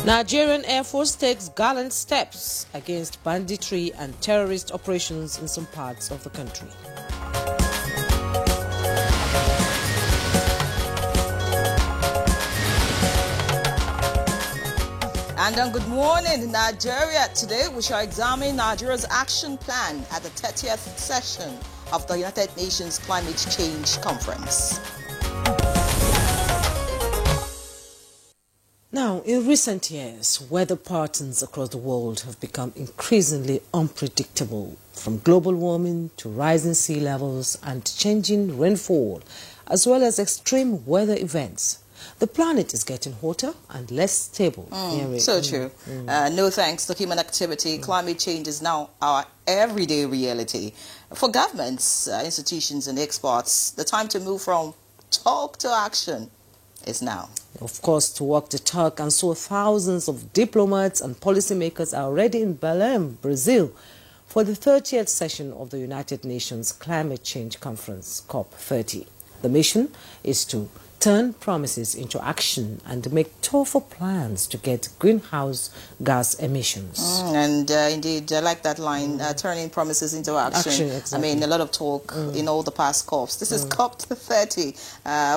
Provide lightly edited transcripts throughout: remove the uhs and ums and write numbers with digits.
Nigerian Air Force takes gallant steps against banditry and terrorist operations in some parts of the country. And good morning, Nigeria. Today we shall examine Nigeria's action plan at the 30th session of the United Nations Climate Change Conference. Now, in recent years, weather patterns across the world have become increasingly unpredictable, from global warming to rising sea levels and changing rainfall, as well as extreme weather events. The planet is getting hotter and less stable. So true. No thanks to human activity, climate change is now our everyday reality. For governments, institutions and experts, the time to move from talk to action is now. Of course, to walk the talk, and so thousands of diplomats and policymakers are already in Belém, Brazil, for the 30th session of the United Nations Climate Change Conference, COP30. The mission is to turn promises into action and make tougher plans to get greenhouse gas emissions. Indeed, I like that line, turning promises into action. Exactly. I mean, a lot of talk in all the past COPs. This is COP30.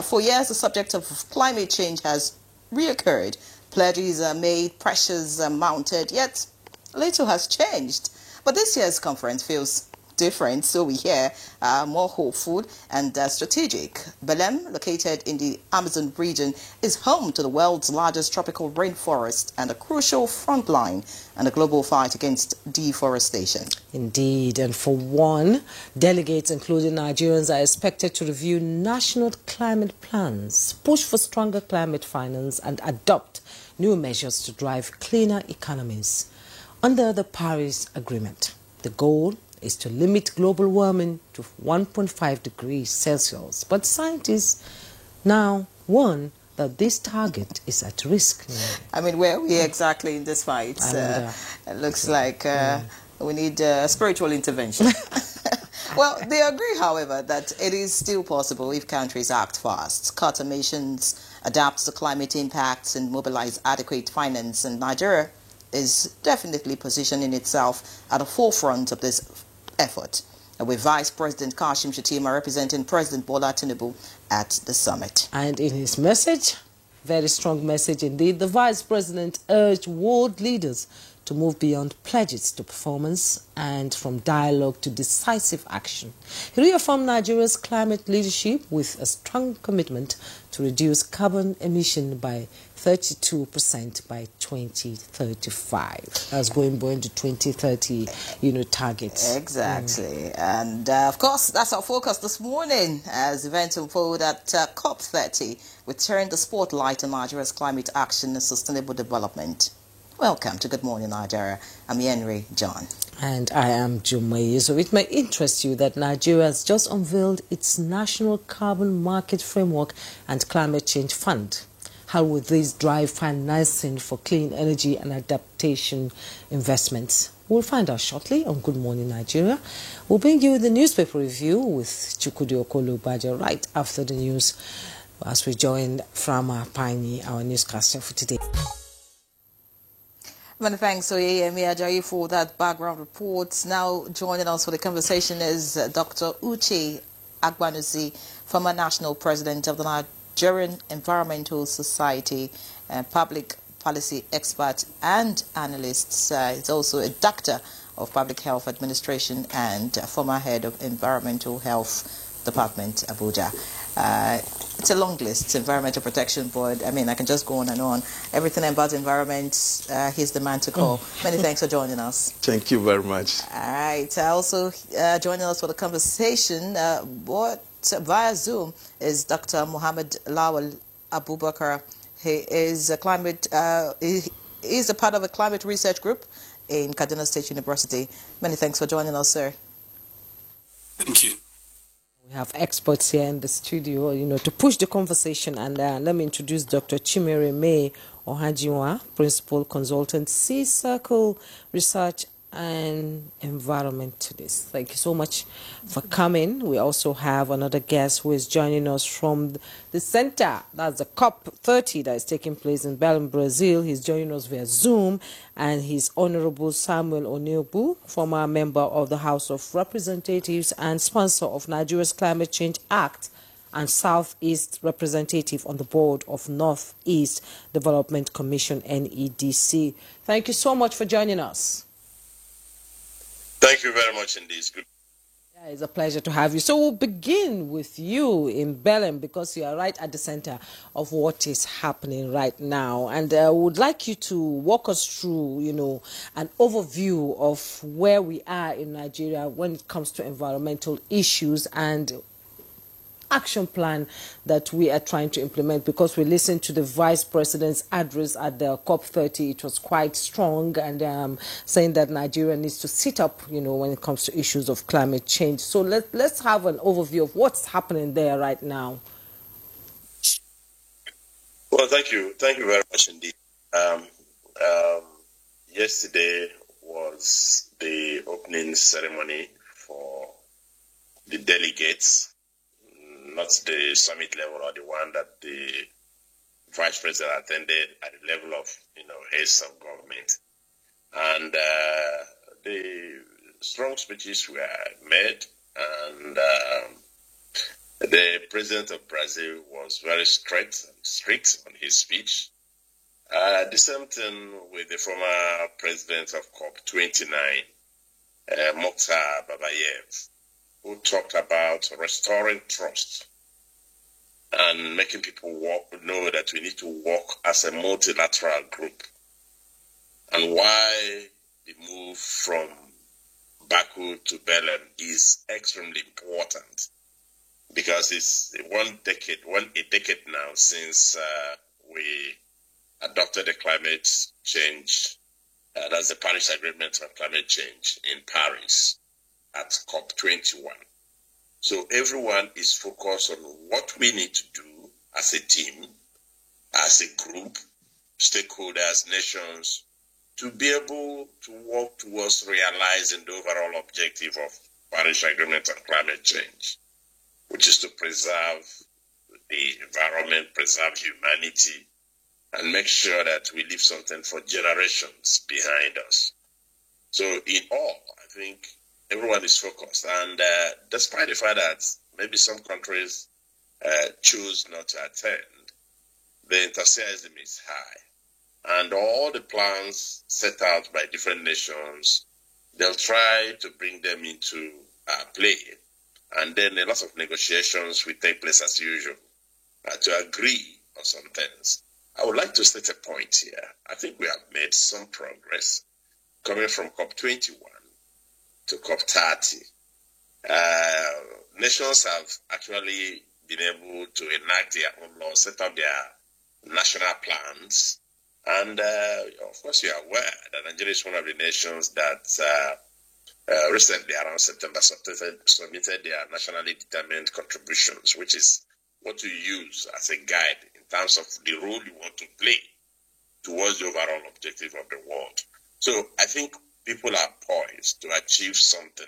For years, the subject of climate change has reoccurred. Pledges are made, pressures are mounted, yet little has changed. But this year's conference feels different, so we hear more hopeful and strategic. Belém, located in the Amazon region, is home to the world's largest tropical rainforest and a crucial front line in the global fight against deforestation. Indeed, and for one, delegates, including Nigerians, are expected to review national climate plans, push for stronger climate finance, and adopt new measures to drive cleaner economies. Under the Paris Agreement, the goal is to limit global warming to 1.5 degrees Celsius. But scientists now warn that this target is at risk. I mean, where are we exactly in this fight? It looks like we need spiritual intervention. Well, they agree, however, that it is still possible if countries act fast, cut emissions, adapt to climate impacts, and mobilize adequate finance. And Nigeria is definitely positioning itself at the forefront of this effort, with Vice President Kashim Shettima representing President Bola Tinubu at the summit. And in his message, very strong message indeed, the Vice President urged world leaders to move beyond pledges to performance and from dialogue to decisive action. He reaffirmed Nigeria's climate leadership with a strong commitment to reduce carbon emission by 32% by 2035. That's going to 2030, targets. Exactly. And of course, that's our focus this morning as events unfold at COP30. We turn the spotlight on Nigeria's climate action and sustainable development. Welcome to Good Morning Nigeria. I'm Henry John. And I am Jumaye. So it may interest you that Nigeria has just unveiled its National Carbon Market Framework and Climate Change Fund. How will this drive financing for clean energy and adaptation investments? We'll find out shortly on Good Morning Nigeria. We'll bring you the newspaper review with Chukwudi Okolo-Baja right after the news as we join Frama Pani, our newscaster for today. Many thanks to Oyeyemi Ajayi for that background report. Now joining us for the conversation is Dr. Uche Agbanusi, former national president of the Nigerian Environmental Society, public policy expert and analyst. He's also a doctor of public health administration and former head of environmental health department, Abuja. It's a long list, Environmental Protection Board. I mean, I can just go on and on. Everything about environment, he's the man to call. Many thanks for joining us. Thank you very much. All right. Also joining us for the conversation, via Zoom, is Dr. Mohammed Lawal Abubakar. He is a he's a part of a climate research group in Kaduna State University. Many thanks for joining us, sir. Thank you. We have experts here in the studio, to push the conversation. And let me introduce Dr. Chimere May Ohajiwa, Principal Consultant, C Circle Research and environmentalists. Thank you so much for coming. We also have another guest who is joining us from the center. That's the COP30 that is taking place in Belém, Brazil. He's joining us via Zoom, and he's Honorable Samuel Onyebu, former member of the House of Representatives and sponsor of Nigeria's Climate Change Act and Southeast representative on the board of Northeast Development Commission, NEDC. Thank you so much for joining us. Thank you very much indeed. Good. Yeah, it's a pleasure to have you. So we'll begin with you in Belém because you are right at the center of what is happening right now. And I would like you to walk us through, an overview of where we are in Nigeria when it comes to environmental issues and action plan that we are trying to implement, because we listened to the Vice President's address at the COP30. It was quite strong and saying that Nigeria needs to sit up, when it comes to issues of climate change. So let's have an overview of what's happening there right now. Well, thank you. Thank you very much indeed. Yesterday was the opening ceremony for the delegates, not the summit level or the one that the Vice President attended at the level of, heads of government. And the strong speeches were made, and the President of Brazil was very strict on his speech. The same thing with the former President of COP29, Mokhtar Babayev, who talked about restoring trust and making people know that we need to work as a multilateral group, and why the move from Baku to Belém is extremely important, because it's a decade now since we adopted the climate change, that's the Paris Agreement on Climate Change in Paris at COP21. So everyone is focused on what we need to do as a team, as a group, stakeholders, nations, to be able to work towards realizing the overall objective of Paris Agreement on Climate Change, which is to preserve the environment, preserve humanity, and make sure that we leave something for generations behind us. So in all, I think everyone is focused, and despite the fact that maybe some countries choose not to attend, the enthusiasm is high, and all the plans set out by different nations, they'll try to bring them into play, and then a lot of negotiations will take place as usual to agree on some things. I would like to state a point here. I think we have made some progress coming from COP21 to COP30. Nations have actually been able to enact their own laws, set up their national plans. And of course, you are aware that Nigeria is one of the nations that recently, around September, submitted their nationally determined contributions, which is what you use as a guide in terms of the role you want to play towards the overall objective of the world. So I think people are poised to achieve something,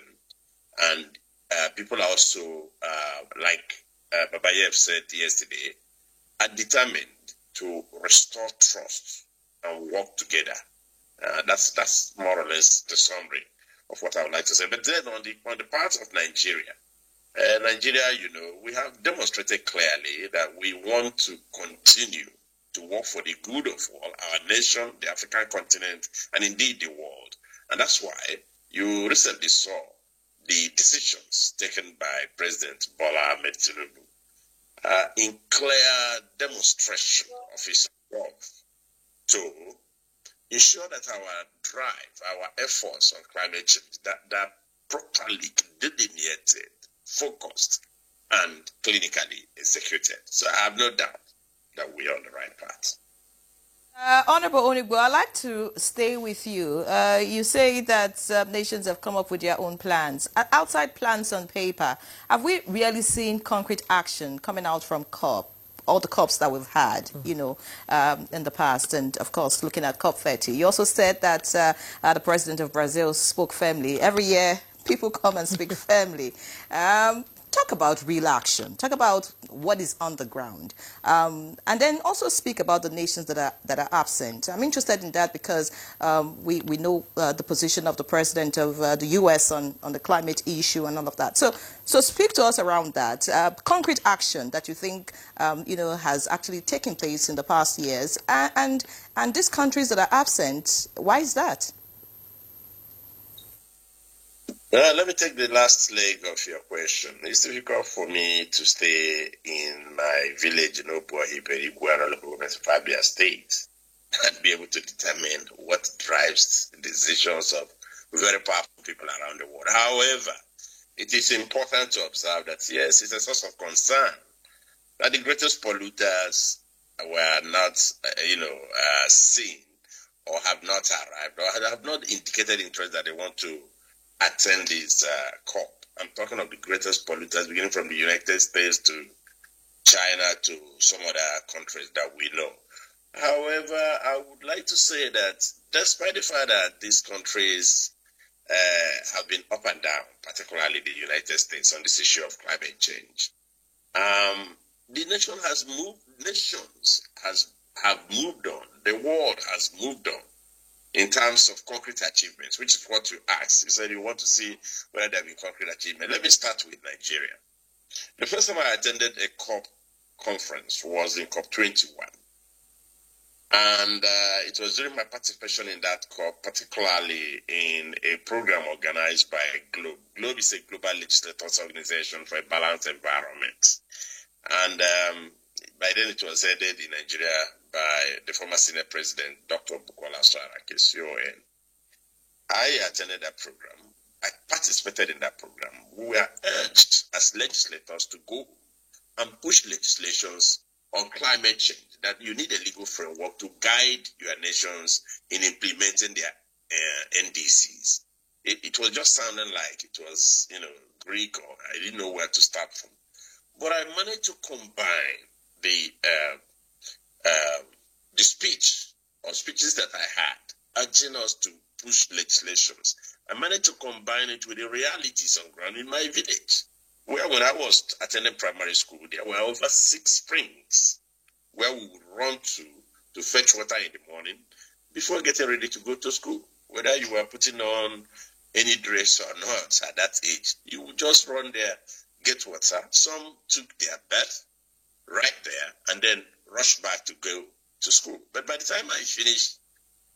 and people are also, like Babayev said yesterday, are determined to restore trust and work together. That's more or less the summary of what I would like to say. But then on the part of Nigeria, we have demonstrated clearly that we want to continue to work for the good of all, our nation, the African continent, and indeed the world. And that's why you recently saw the decisions taken by President Bola Ahmed Tinubu in clear demonstration of his work to ensure that our drive, our efforts on climate change, that properly delineated, focused, and clinically executed. So I have no doubt that we are on the right path. Honorable Onyebu, I'd like to stay with you. You say that nations have come up with their own plans. Outside plans on paper, have we really seen concrete action coming out from COP? all the COPs that we've had, you know, in the past, and of course looking at COP30. You also said that the president of Brazil spoke firmly. Every year, people come and speak firmly. Talk about real action. Talk about what is on the ground, and then also speak about the nations that are absent. I'm interested in that because we know the position of the president of the U.S. on the climate issue and all of that. So speak to us around that concrete action that you think you know, has actually taken place in the past years, and these countries that are absent. Why is that? Let me take the last leg of your question. It's difficult for me to stay in my village in Abia State and be able to determine what drives the decisions of very powerful people around the world. However, it is important to observe that, yes, it's a source of concern that the greatest polluters were not, seen or have not arrived or have not indicated interest that they want to attend this COP. I'm talking of the greatest polluters, beginning from the United States to China to some other countries that we know. However, I would like to say that despite the fact that these countries have been up and down, particularly the United States, on this issue of climate change, the nation has moved. Nations have moved on. The world has moved on in terms of concrete achievements, which is what you asked. You said you want to see whether there have been concrete achievement. Let me start with Nigeria. The first time I attended a COP conference was in COP21. And it was during my participation in that COP, particularly in a program organized by GLOBE. GLOBE is a global legislators organization for a balanced environment. And by then it was headed in Nigeria by the former Senate President, Dr. Bukola Saraki, CON. I attended that program. I participated in that program. We were urged as legislators to go and push legislations on climate change, that you need a legal framework to guide your nations in implementing their NDCs. It was just sounding like it was, Greek, or I didn't know where to start from. But I managed to combine the speech or speeches that I had, urging us to push legislations. I managed to combine it with the realities on ground in my village, where when I was attending primary school, there were over 6 springs where we would run to fetch water in the morning before getting ready to go to school. Whether you were putting on any dress or not at that age, you would just run there, get water. Some took their bath right there and then rushed back to go to school. But by the time I finished,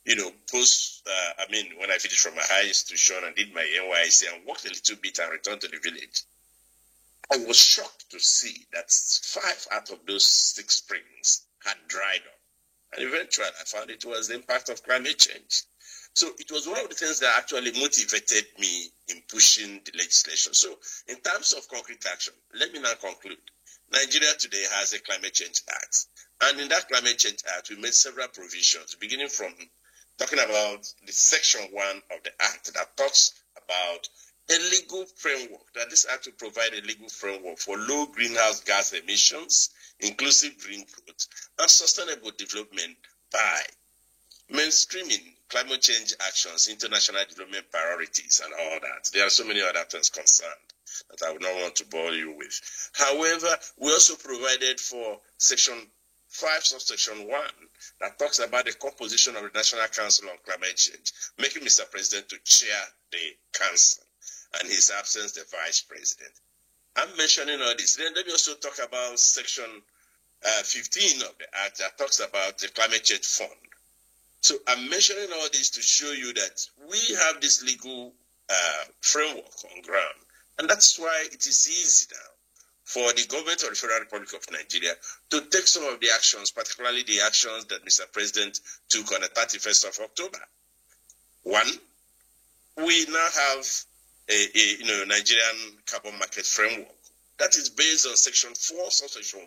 when I finished from my high institution and did my NYC and worked a little bit and returned to the village, I was shocked to see that 5 out of those 6 springs had dried up. And eventually I found it was the impact of climate change. So it was one of the things that actually motivated me in pushing the legislation. So in terms of concrete action, let me now conclude. Nigeria today has a Climate Change Act. And in that Climate Change Act, we made several provisions, beginning from talking about the Section 1 of the Act that talks about a legal framework, that this Act will provide a legal framework for low greenhouse gas emissions, inclusive green growth, and sustainable development by mainstreaming climate change actions, international development priorities, and all that. There are so many other things concerned that I would not want to bore you with. However, we also provided for Section 5, subsection 1, that talks about the composition of the National Council on Climate Change, making Mr. President to chair the council, and his absence, the Vice President. I'm mentioning all this. Then let me also talk about Section 15 of the Act that talks about the Climate Change Fund. So I'm mentioning all this to show you that we have this legal framework on ground. And that's why it is easy now for the government of the Federal Republic of Nigeria to take some of the actions, particularly the actions that Mr. President took on the 31st of October. 1, we now have a Nigerian carbon market framework that is based on Section 4, subsection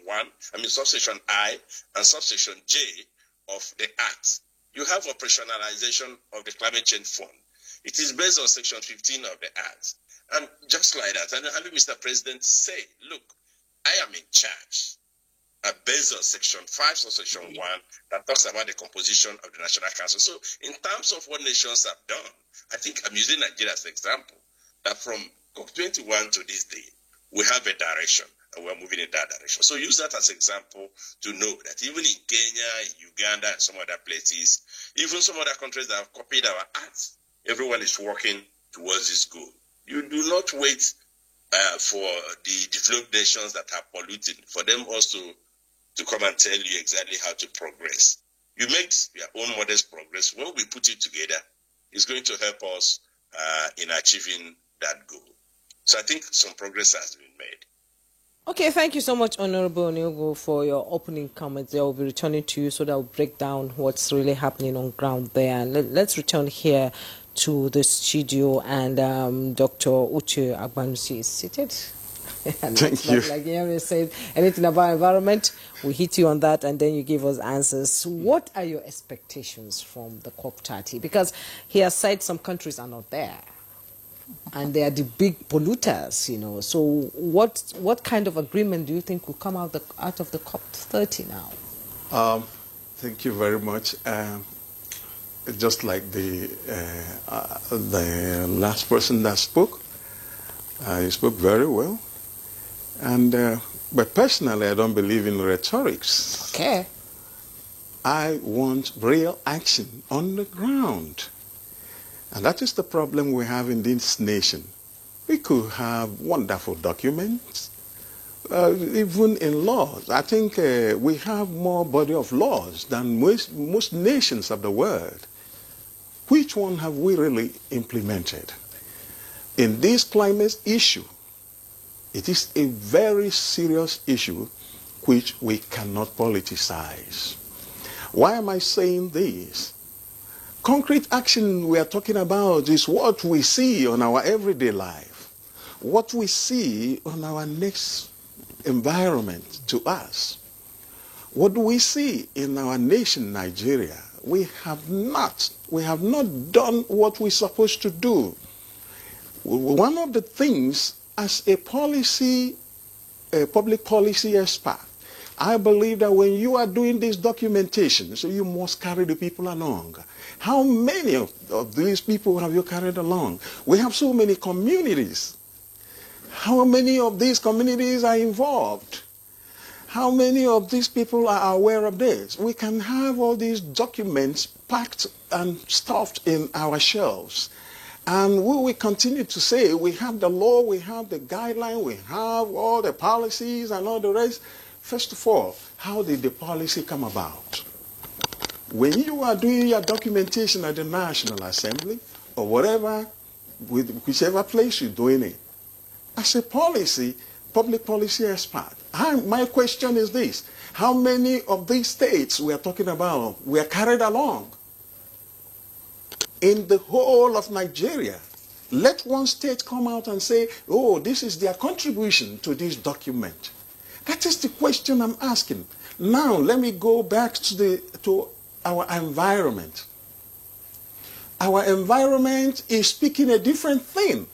subsection I, and subsection J of the Act. You have operationalization of the Climate Change Fund. It is based on Section 15 of the Act. And just like that, and having Mr. President say, look, I am in charge. based on Section 5 or Section 1 that talks about the composition of the National Council. So in terms of what nations have done, I think I'm using Nigeria as an example, that from COP21 to this day, we have a direction and we're moving in that direction. So use that as an example to know that even in Kenya, in Uganda, and some other places, even some other countries that have copied our acts, everyone is working towards this goal. You do not wait for the developed nations that are polluting, for them also to come and tell you exactly how to progress. You make your own modest progress. When we put it together, it's going to help us in achieving that goal. So I think some progress has been made. Okay, thank you so much, Honorable Onyogo, for your opening comments. I will be returning to you so that we'll break down what's really happening on ground there. And let's return here to the studio, and Dr. Uche Agbanusi is seated. And thank you. Like Nigerian said, anything about environment, we hit you on that, and then you give us answers. What are your expectations from the COP30? Because he has said some countries are not there, and they are the big polluters, you know. So what kind of agreement do you think will come out of the COP30 now? Thank you very much. Just like the last person that spoke, he spoke very well. And but personally, I don't believe in rhetorics. Okay. I want real action on the ground. And that is the problem we have in this nation. We could have wonderful documents, even in laws. I think we have more body of laws than most nations of the world. Which one have we really implemented? In this climate issue, it is a very serious issue which we cannot politicize. Why am I saying this? Concrete action we are talking about is what we see on our everyday life, what we see on our next environment to us. What do we see in our nation, Nigeria? We have not done what we're supposed to do. One of the things, as a public policy expert, I believe that when you are doing this documentation, so you must carry the people along. How many of these people have you carried along? We have so many communities. How many of these communities are involved? How many of these people are aware of this? We can have all these documents packed and stuffed in our shelves. And we will continue to say we have the law, we have the guideline, we have all the policies and all the rest. First of all, how did the policy come about? When you are doing your documentation at the National Assembly or whatever, whichever place you're doing it, as a public policy expert, my question is this: how many of these states we are talking about were carried along? In the whole of Nigeria, let one state come out and say, oh, this is their contribution to this document. That is the question I'm asking. Now, let me go back to our environment. Our environment is speaking a different thing.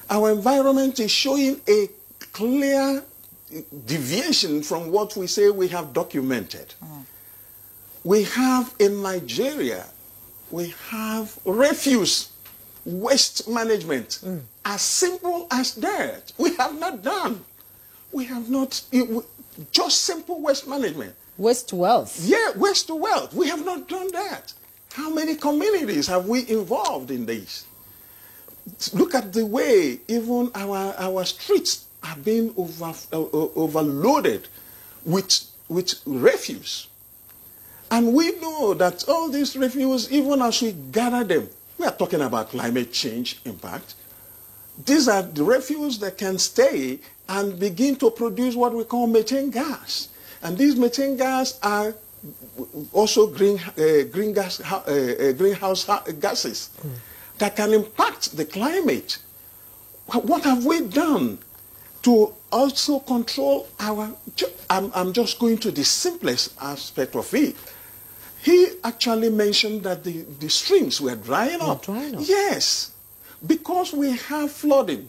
Our environment is showing a clear deviation from what we say we have documented. We have in Nigeria, we have refuse, waste management, as simple as that. We have not done. We have not, just simple waste management. Waste to wealth. Yeah, waste to wealth. We have not done that. How many communities have we involved in this? Look at the way even our streets are being overloaded with refuse. And we know that all these refuse, even as we gather them, we are talking about climate change impact. These are the refuse that can stay and begin to produce what we call methane gas. And these methane gas are also greenhouse gases that can impact the climate. What have we done to also control our... I'm just going to the simplest aspect of it. He actually mentioned that the streams were drying up. Yes, because we have flooding.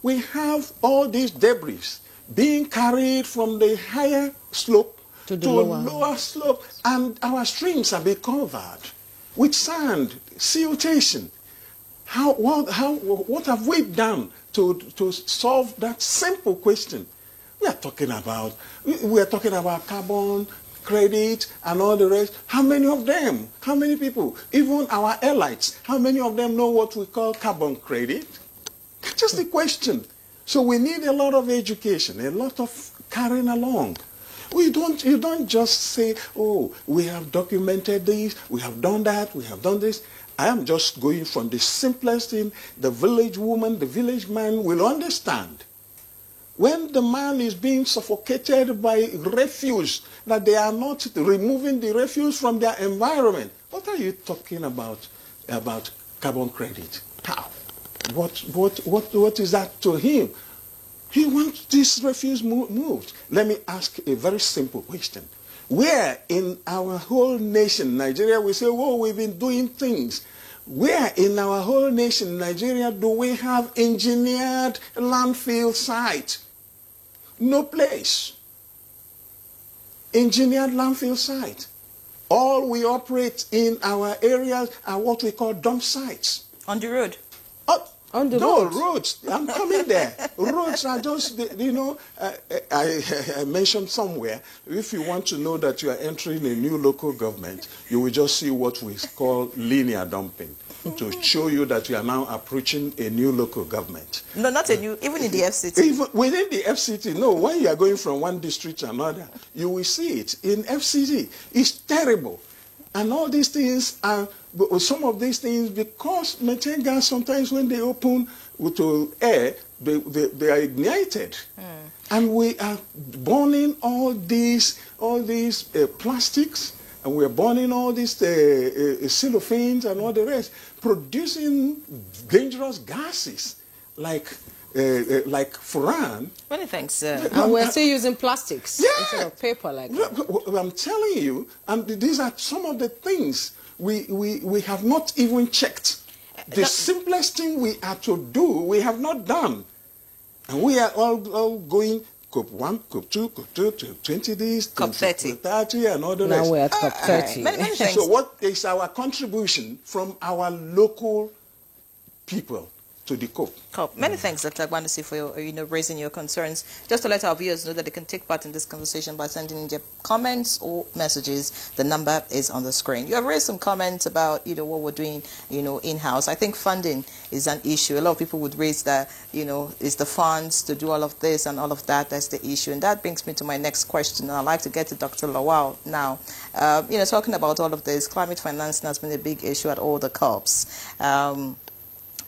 We have all these debris being carried from the higher slope to the lower slope, and our streams are being covered with sand, siltation. What have we done to solve that simple question? We are talking about carbon credit and all the rest. How many of them? How many people? Even our elites, how many of them know what we call carbon credit? Just the question. So we need a lot of education, a lot of carrying along. You don't just say, oh, we have documented this, we have done that, we have done this. I am just going from the simplest thing. The village woman, the village man will understand. When the man is being suffocated by refuse, that they are not removing the refuse from their environment. What are you talking about carbon credit? How? What is that to him? He wants this refuse moved. Let me ask a very simple question. Where in our whole nation, Nigeria, we say, oh, we've been doing things. Where in our whole nation, Nigeria, do we have engineered landfill site? No place. Engineered landfill site. All we operate in our areas are what we call dump sites. On the road? On the roads. I'm coming there. Roads are just, I mentioned somewhere, if you want to know that you are entering a new local government, you will just see what we call linear dumping to show you that you are now approaching a new local government. No, not a new, even in the FCT. Even within the FCT, no, when you are going from one district to another, you will see it. In FCT, it's terrible. And all these things are, some of these things, because methane gas, sometimes when they open to air, they are ignited. And we are burning all these plastics, and we are burning all these cellophanes and all the rest, producing dangerous gases like furan. Many thanks. And we're still using plastics instead of paper like that. I'm telling you, and these are some of the things we have not even checked. The simplest thing we are to do, we have not done. And we are all going COP1, COP2, COP2, 20 days, COP30. 30 and all the rest. Now we're at COP30. Many thanks. So what is our contribution from our local people to the COP? Many thanks, Dr. Agbanusi, for your, raising your concerns. Just to let our viewers know that they can take part in this conversation by sending in their comments or messages. The number is on the screen. You have raised some comments about, what we're doing, in-house. I think funding is an issue. A lot of people would raise that, is the funds to do all of this and all of that. That's the issue. And that brings me to my next question. I'd like to get to Dr. Lawal now. Talking about all of this, climate financing has been a big issue at all the COPs.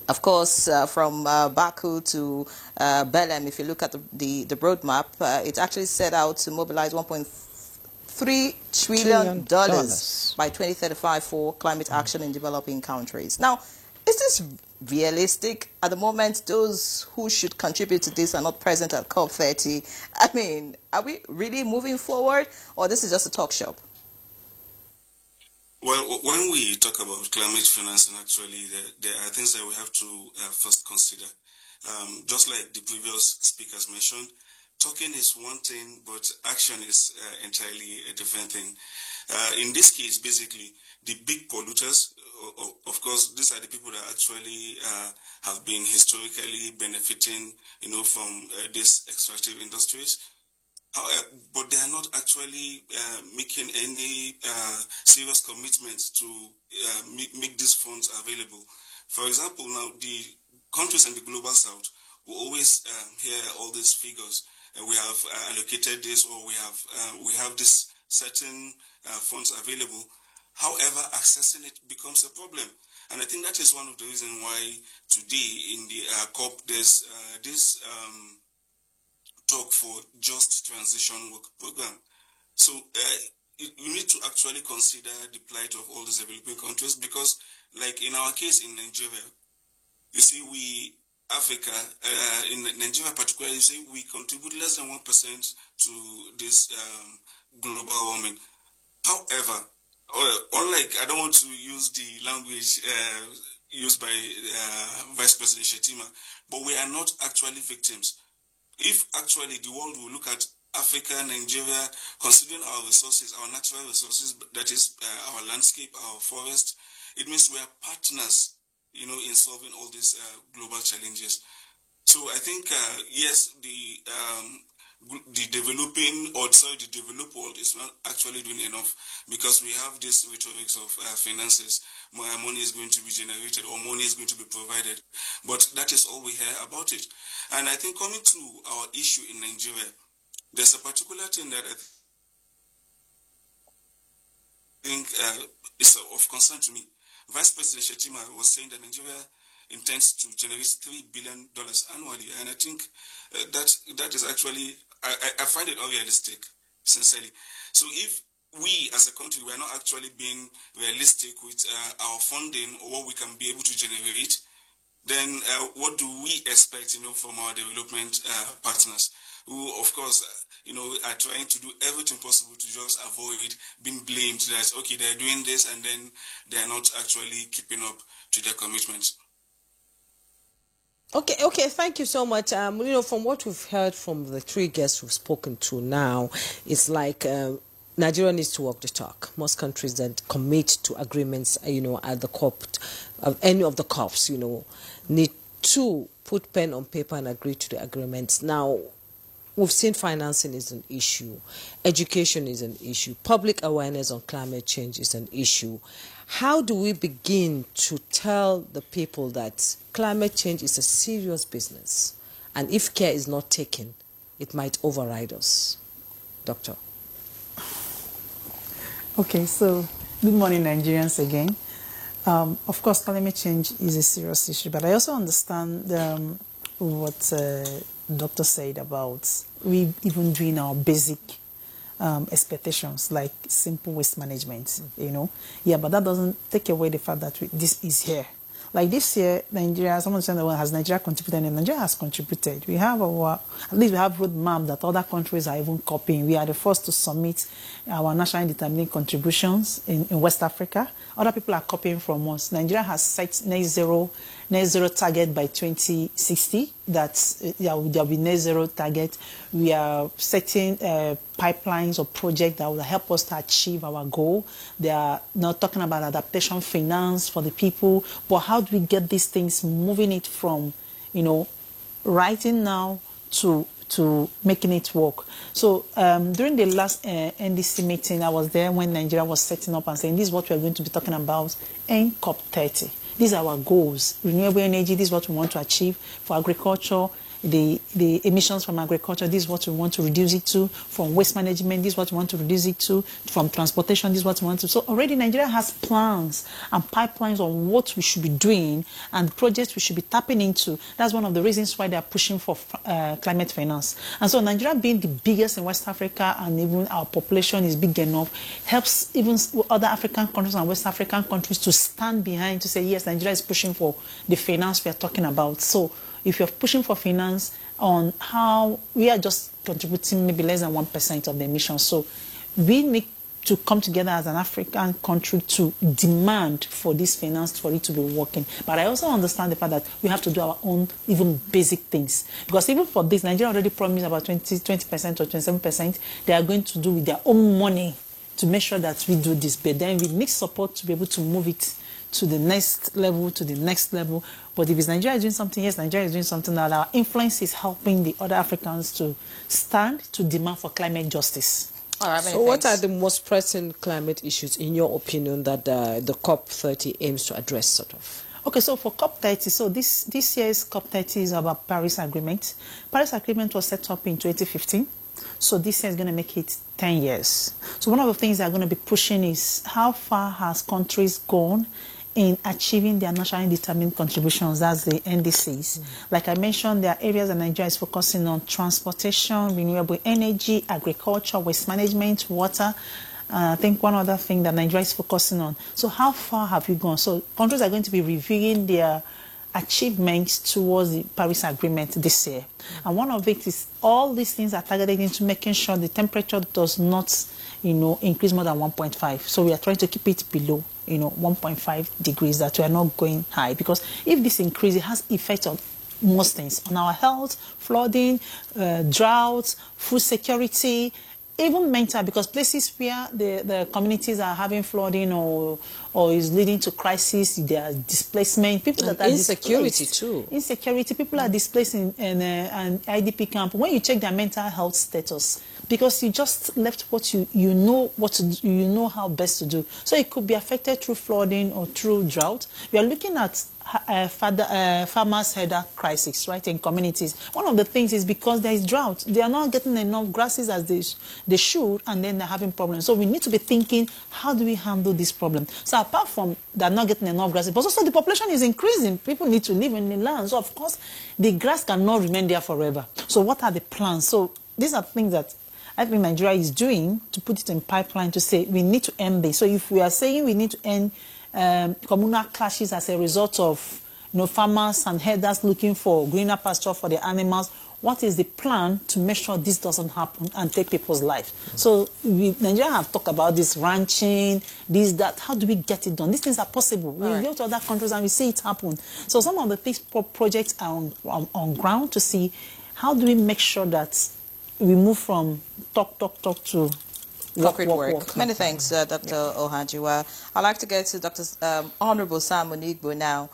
Of course, from Baku to Belém, if you look at the roadmap, it actually set out to mobilize $1.3 trillion by 2035 for climate action in developing countries. Now, is this realistic? At the moment, those who should contribute to this are not present at COP30. I mean, are we really moving forward, or this is just a talk shop? Well, when we talk about climate financing, actually, there are things that we have to first consider. Just like the previous speakers mentioned, talking is one thing, but action is entirely a different thing. In this case, basically, the big polluters, of course, these are the people that actually have been historically benefiting, from these extractive industries. But they are not actually making any serious commitments to make these funds available. For example, now the countries in the global south will always hear all these figures. We have allocated this, or we have this certain funds available. However, accessing it becomes a problem. And I think that is one of the reasons why today in the COP there's this talk for just transition work program. So you need to actually consider the plight of all these developing countries, because like in our case in Nigeria, you see Africa, in Nigeria particularly, you see we contribute less than 1% to this global warming. However, unlike, I don't want to use the language used by Vice President Shetima, but we are not actually victims. if actually the world will look at Africa, Nigeria, considering our resources, our natural resources, that is our landscape, our forest, it means we are partners, in solving all these global challenges. So I think, yes, the developed world is not actually doing enough, because we have this rhetoric of finances. Money is going to be generated or money is going to be provided, but that is all we hear about it. And I think, coming to our issue in Nigeria, there's a particular thing that I think is of concern to me. Vice President Shetima was saying that Nigeria intends to generate $3 billion annually, and I think that is actually, I find it unrealistic, sincerely. So if we as a country, we are not actually being realistic with our funding or what we can be able to generate, then what do we expect, from our development partners, who, of course, are trying to do everything possible to just avoid being blamed that, okay, they're doing this and then they're not actually keeping up to their commitments. Okay, thank you so much. From what we've heard from the three guests we've spoken to now, it's like Nigeria needs to walk the talk. Most countries that commit to agreements, at the COP, any of the COPs, need to put pen on paper and agree to the agreements. Now, we've seen financing is an issue, education is an issue, public awareness on climate change is an issue. How do we begin to tell the people that climate change is a serious business, and if care is not taken, it might override us? Doctor. Okay, so good morning, Nigerians, again. Of course, climate change is a serious issue, but I also understand what Doctor said about we even doing our basic expectations, like simple waste management, Yeah, but that doesn't take away the fact that this is here. Like this year, Nigeria, someone said, well, has Nigeria contributed? And Nigeria has contributed. We have at least we have roadmap that other countries are even copying. We are the first to submit our nationally determined contributions in West Africa. Other people are copying from us. Nigeria has set net zero target by 2060. There will be net zero target. We are setting pipelines or projects that will help us to achieve our goal. They are not talking about adaptation finance for the people, but how do we get these things moving it from, writing now to making it work. So during the last NDC meeting, I was there when Nigeria was setting up and saying, this is what we're going to be talking about in COP30. These are our goals. Renewable energy, this is what we want to achieve. For agriculture, the emissions from agriculture, this is what we want to reduce it to. From waste management, this is what we want to reduce it to. From transportation, this is what we want to. So already Nigeria has plans and pipelines on what we should be doing and projects we should be tapping into. That's one of the reasons why they are pushing for climate finance. And so Nigeria being the biggest in West Africa, and even our population is big enough, helps even other African countries and West African countries to stand behind to say, yes, Nigeria is pushing for the finance we are talking about. So if you're pushing for finance on how we are just contributing maybe less than 1% of the emissions. So we need to come together as an African country to demand for this finance for it to be working. But I also understand the fact that we have to do our own even basic things. Because even for this, Nigeria already promised about 20% or 27% they are going to do with their own money to make sure that we do this. But then we need support to be able to move it to the next level, But if it's Nigeria is doing something, yes, Nigeria is doing something, that our influence is helping the other Africans to stand to demand for climate justice. All right, so what are the most pressing climate issues, in your opinion, that the COP30 aims to address, sort of? Okay, so for COP30, so this year's COP30 is about Paris Agreement. Paris Agreement was set up in 2015. So this year is going to make it 10 years. So one of the things they're going to be pushing is how far has countries gone in achieving their nationally determined contributions, that's the NDCs. Like I mentioned, there are areas that Nigeria is focusing on: transportation, renewable energy, agriculture, waste management, water. I think one other thing that Nigeria is focusing on. So how far have you gone? So countries are going to be reviewing their achievements towards the Paris Agreement this year. And one of it is all these things are targeted into making sure the temperature does not, increase more than 1.5. So we are trying to keep it below, 1.5 degrees, that we are not going high. Because if this increase, it has effect on most things, on our health, flooding, drought, food security, even mental, because places where the communities are having flooding or is leading to crisis, there are displacement, people that are insecurity displaced. too. Insecurity, people are displaced in an IDP camp. When you check their mental health status, because you just left what you know what to do, you know how best to do. So it could be affected through flooding or through drought. We are looking at farmers' header crisis, right, in communities. One of the things is because there is drought, they are not getting enough grasses as they should, and then they're having problems. So we need to be thinking, how do we handle this problem? So apart from they're not getting enough grasses, but also the population is increasing. People need to live in the land. So of course, the grass cannot remain there forever. So what are the plans? So these are things that I think Nigeria is doing to put it in pipeline to say we need to end this. So if we are saying we need to end communal clashes as a result of farmers and herders looking for greener pasture for their animals, what is the plan to make sure this doesn't happen and take people's life? So Nigeria have talked about this ranching, this, that. How do we get it done? These things are possible. We go to other countries and we see it happen. So some of the things projects are on ground to see how do we make sure that we move from talk to concrete work. Many thanks, Dr. Ohajiwa. I'd like to get to Dr. Honorable Sam Onigbo now.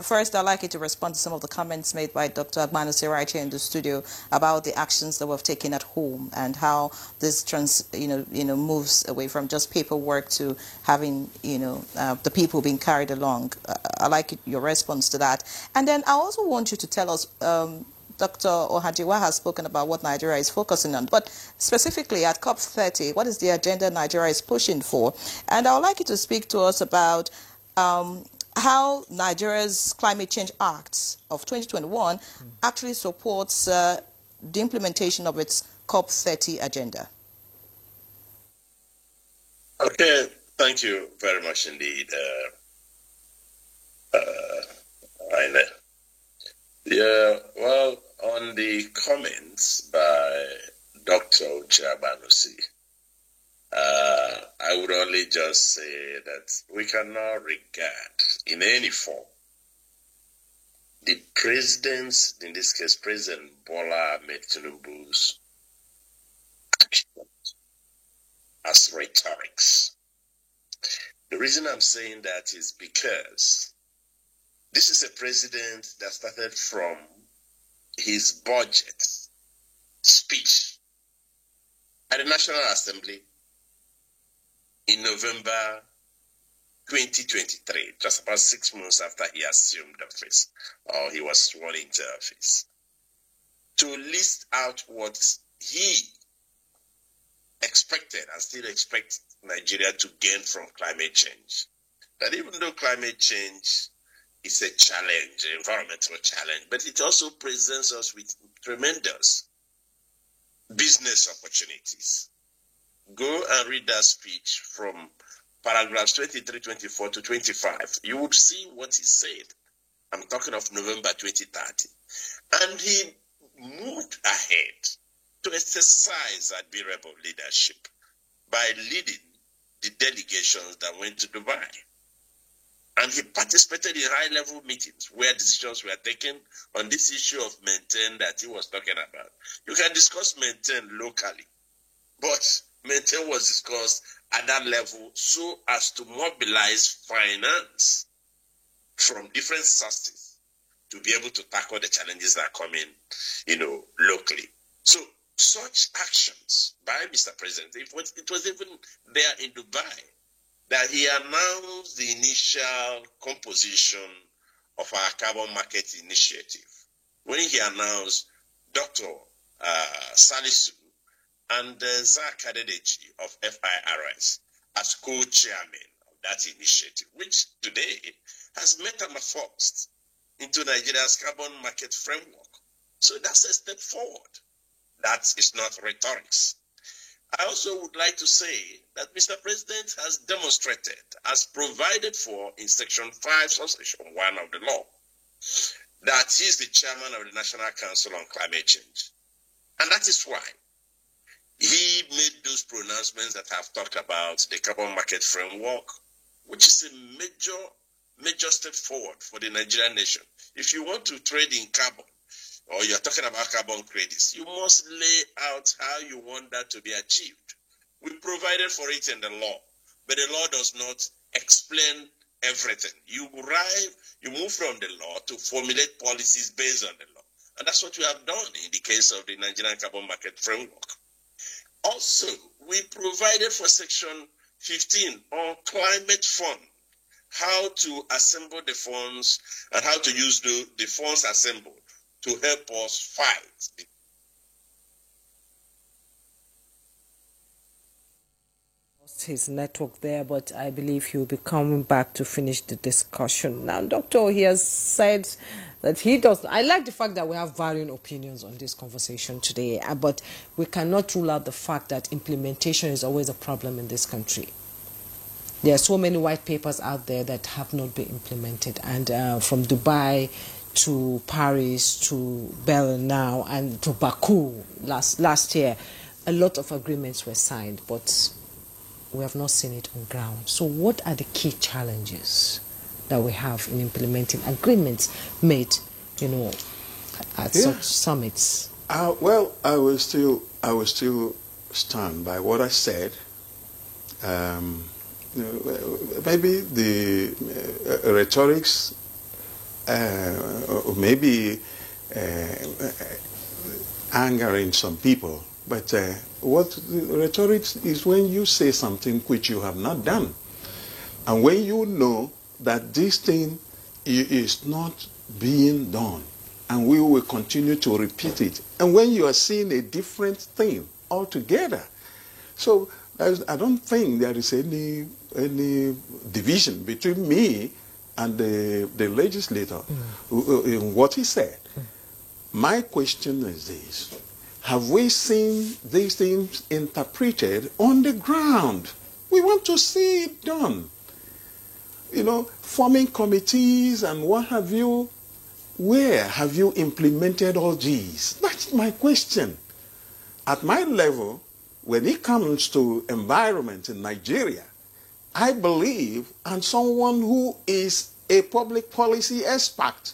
First, I'd like you to respond to some of the comments made by Dr. Agbanusi right here in the studio about the actions that we've taken at home and how this moves away from just paperwork to having the people being carried along. I'd like your response to that. And then I also want you to tell us. Dr. Ohajiwa has spoken about what Nigeria is focusing on, but specifically at COP30, what is the agenda Nigeria is pushing for? And I would like you to speak to us about how Nigeria's Climate Change Act of 2021 actually supports the implementation of its COP30 agenda. Okay, thank you very much indeed, Rainer. Yeah, well, on the comments by Dr. Agbanusi, I would only just say that we cannot regard in any form the president's, in this case, President Bola Ahmed Tinubu's actions as rhetorics. The reason I'm saying that is because this is a president that started from his budget speech at the National Assembly in November 2023, just about 6 months after he assumed office, or he was sworn into office, to list out what he expected and still expects Nigeria to gain from climate change. That even though climate change is a challenge, an environmental challenge, but it also presents us with tremendous business opportunities. Go and read that speech from paragraphs 23, 24 to 25. You would see what he said. I'm talking of November 2030. And he moved ahead to exercise admirable leadership by leading the delegations that went to Dubai. And he participated in high-level meetings where decisions were taken on this issue of maintain that he was talking about. You can discuss maintain locally, but maintain was discussed at that level so as to mobilize finance from different sources to be able to tackle the challenges that are coming, locally. So such actions by Mr. President, it was even there in Dubai, that he announced the initial composition of our carbon market initiative. When he announced Dr. Salisu and Zach Adedeji of FIRS as co-chairman of that initiative, which today has metamorphosed into Nigeria's carbon market framework. So that's a step forward. That is not rhetorics. I also would like to say that Mr. President has demonstrated, as provided for in Section 5, Subsection 1 of the law, that he is the chairman of the National Council on Climate Change. And that is why he made those pronouncements that I've talked about, the carbon market framework, which is a major step forward for the Nigerian nation. If you want to trade in carbon, or you're talking about carbon credits, you must lay out how you want that to be achieved. We provided for it in the law, but the law does not explain everything. You move from the law to formulate policies based on the law. And that's what we have done in the case of the Nigerian Carbon Market Framework. Also, we provided for Section 15 on Climate Fund, how to assemble the funds and how to use the funds assembled to help us fight. His network there, but I believe he'll be coming back to finish the discussion. Now, Doctor, he has said that he does. I like the fact that we have varying opinions on this conversation today, but we cannot rule out the fact that implementation is always a problem in this country. There are so many white papers out there that have not been implemented, and from Dubai to Paris to Belém now and to Baku last year, a lot of agreements were signed, but we have not seen it on ground. So what are the key challenges that we have in implementing agreements made, at such summits? Well, I will still stand by what I said. Maybe the rhetorics, or maybe angering some people. But what rhetoric is when you say something which you have not done. And when you know that this thing is not being done, and we will continue to repeat it. And when you are seeing a different thing altogether. So I don't think there is any division between me and the legislator in what he said. My question is this. Have we seen these things interpreted on the ground? We want to see it done. Forming committees and what have you. Where have you implemented all these? That's my question. At my level, when it comes to environment in Nigeria, I believe, and someone who is a public policy expert,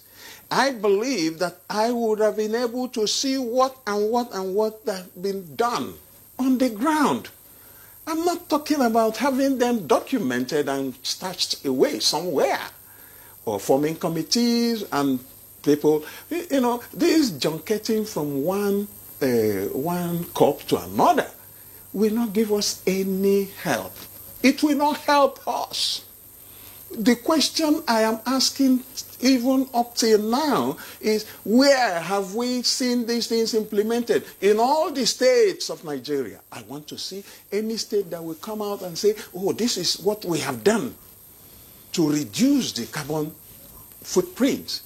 I believe that I would have been able to see what has been done on the ground. I'm not talking about having them documented and stashed away somewhere, or forming committees and people. This junketing from one COP to another will not give us any help. It will not help us. The question I am asking even up till now is, where have we seen these things implemented? In all the states of Nigeria. I want to see any state that will come out and say, oh, this is what we have done to reduce the carbon footprint.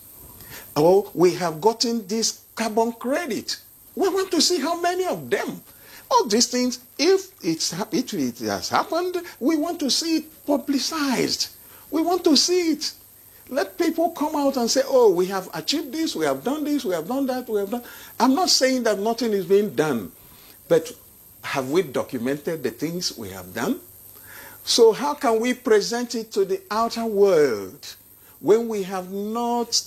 Or we have gotten this carbon credit. We want to see how many of them. All these things, if it has happened, we want to see it publicized. We want to see it. Let people come out and say, oh, we have achieved this, we have done this, we have done that, we have done. I'm not saying that nothing is being done, but have we documented the things we have done? So how can we present it to the outer world when we have not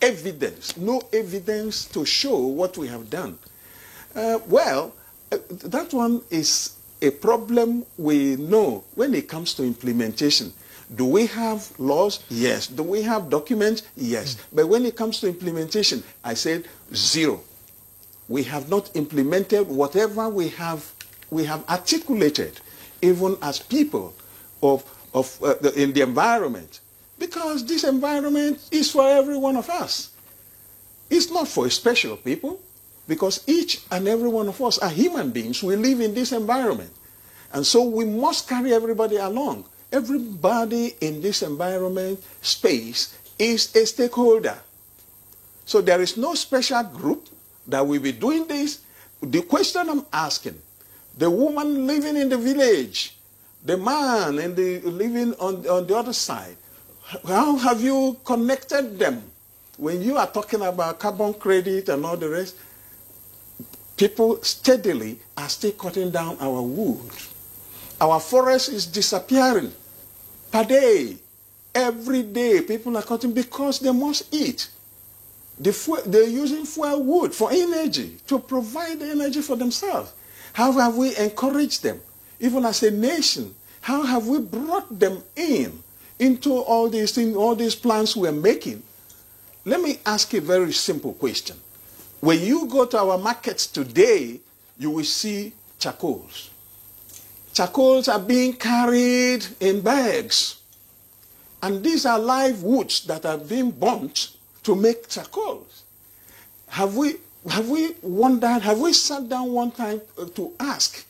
evidence, no evidence to show what we have done? That one is a problem we know when it comes to implementation. Do we have laws? Yes. Do we have documents? Yes. But when it comes to implementation, I said zero. We have not implemented whatever we have articulated, even as people in the environment. Because this environment is for every one of us. It's not for special people. Because each and every one of us are human beings. We live in this environment. And so we must carry everybody along. Everybody in this environment space is a stakeholder. So there is no special group that will be doing this. The question I'm asking, the woman living in the village, the man living on the other side, how have you connected them? When you are talking about carbon credit and all the rest, People steadily are still cutting down our wood. Our forest is disappearing per day. Every day people are cutting because they must eat. They're using fuel wood for energy, to provide energy for themselves. How have we encouraged them? Even as a nation, how have we brought them into all these things, all these plans we're making? Let me ask a very simple question. When you go to our markets today, you will see charcoals. Charcoals are being carried in bags. And these are live woods that are being burnt to make charcoals. Have we wondered, have we sat down one time to ask,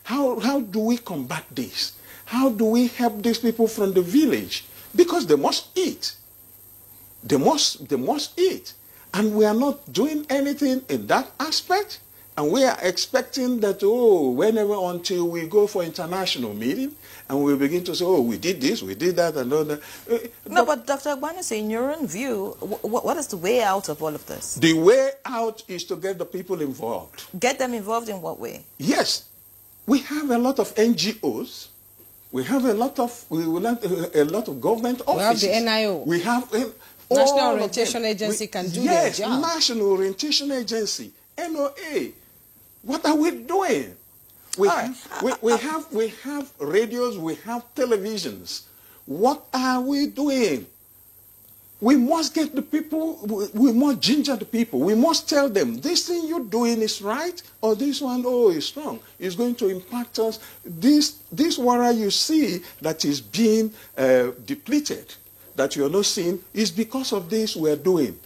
how do we combat this? How do we help these people from the village? Because they must eat. They must eat. And we are not doing anything in that aspect. And we are expecting that, whenever until we go for international meeting, and we begin to say, we did this, we did that, and all that. No, but Dr. Agbanuse, in your own view, what is the way out of all of this? The way out is to get the people involved. Get them involved in what way? Yes. We have a lot of NGOs. We have a lot of government offices. We have the NIO. We have National Orientation Agency can do their job. Yes, National Orientation Agency, NOA. What are we doing? We have radios, we have televisions. What are we doing? We must get the people, we must ginger the people. We must tell them, this thing you're doing is right, or this one, is wrong. It's going to impact us. This water you see that is being depleted, that you're not seeing, is because of this we're doing.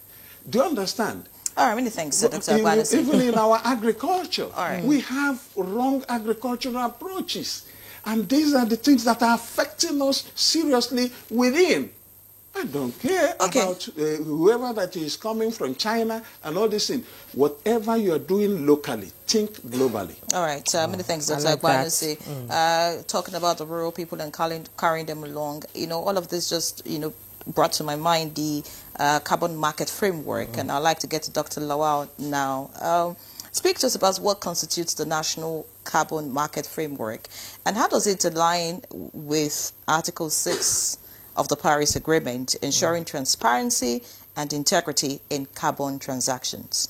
Do you understand? All right, many thanks, Dr. Agbanuse. Even in our agriculture, we have wrong agricultural approaches. And these are the things that are affecting us seriously within. I don't care about whoever that is coming from China and all these things. Whatever you're doing locally, think globally. All right, many thanks, Dr. Agbanuse. Talking about the rural people and carrying them along, all of this just, brought to my mind the carbon market framework, and I'd like to get to Dr. Lawal now. Speak to us about what constitutes the national carbon market framework, and how does it align with Article 6 of the Paris Agreement, ensuring transparency and integrity in carbon transactions?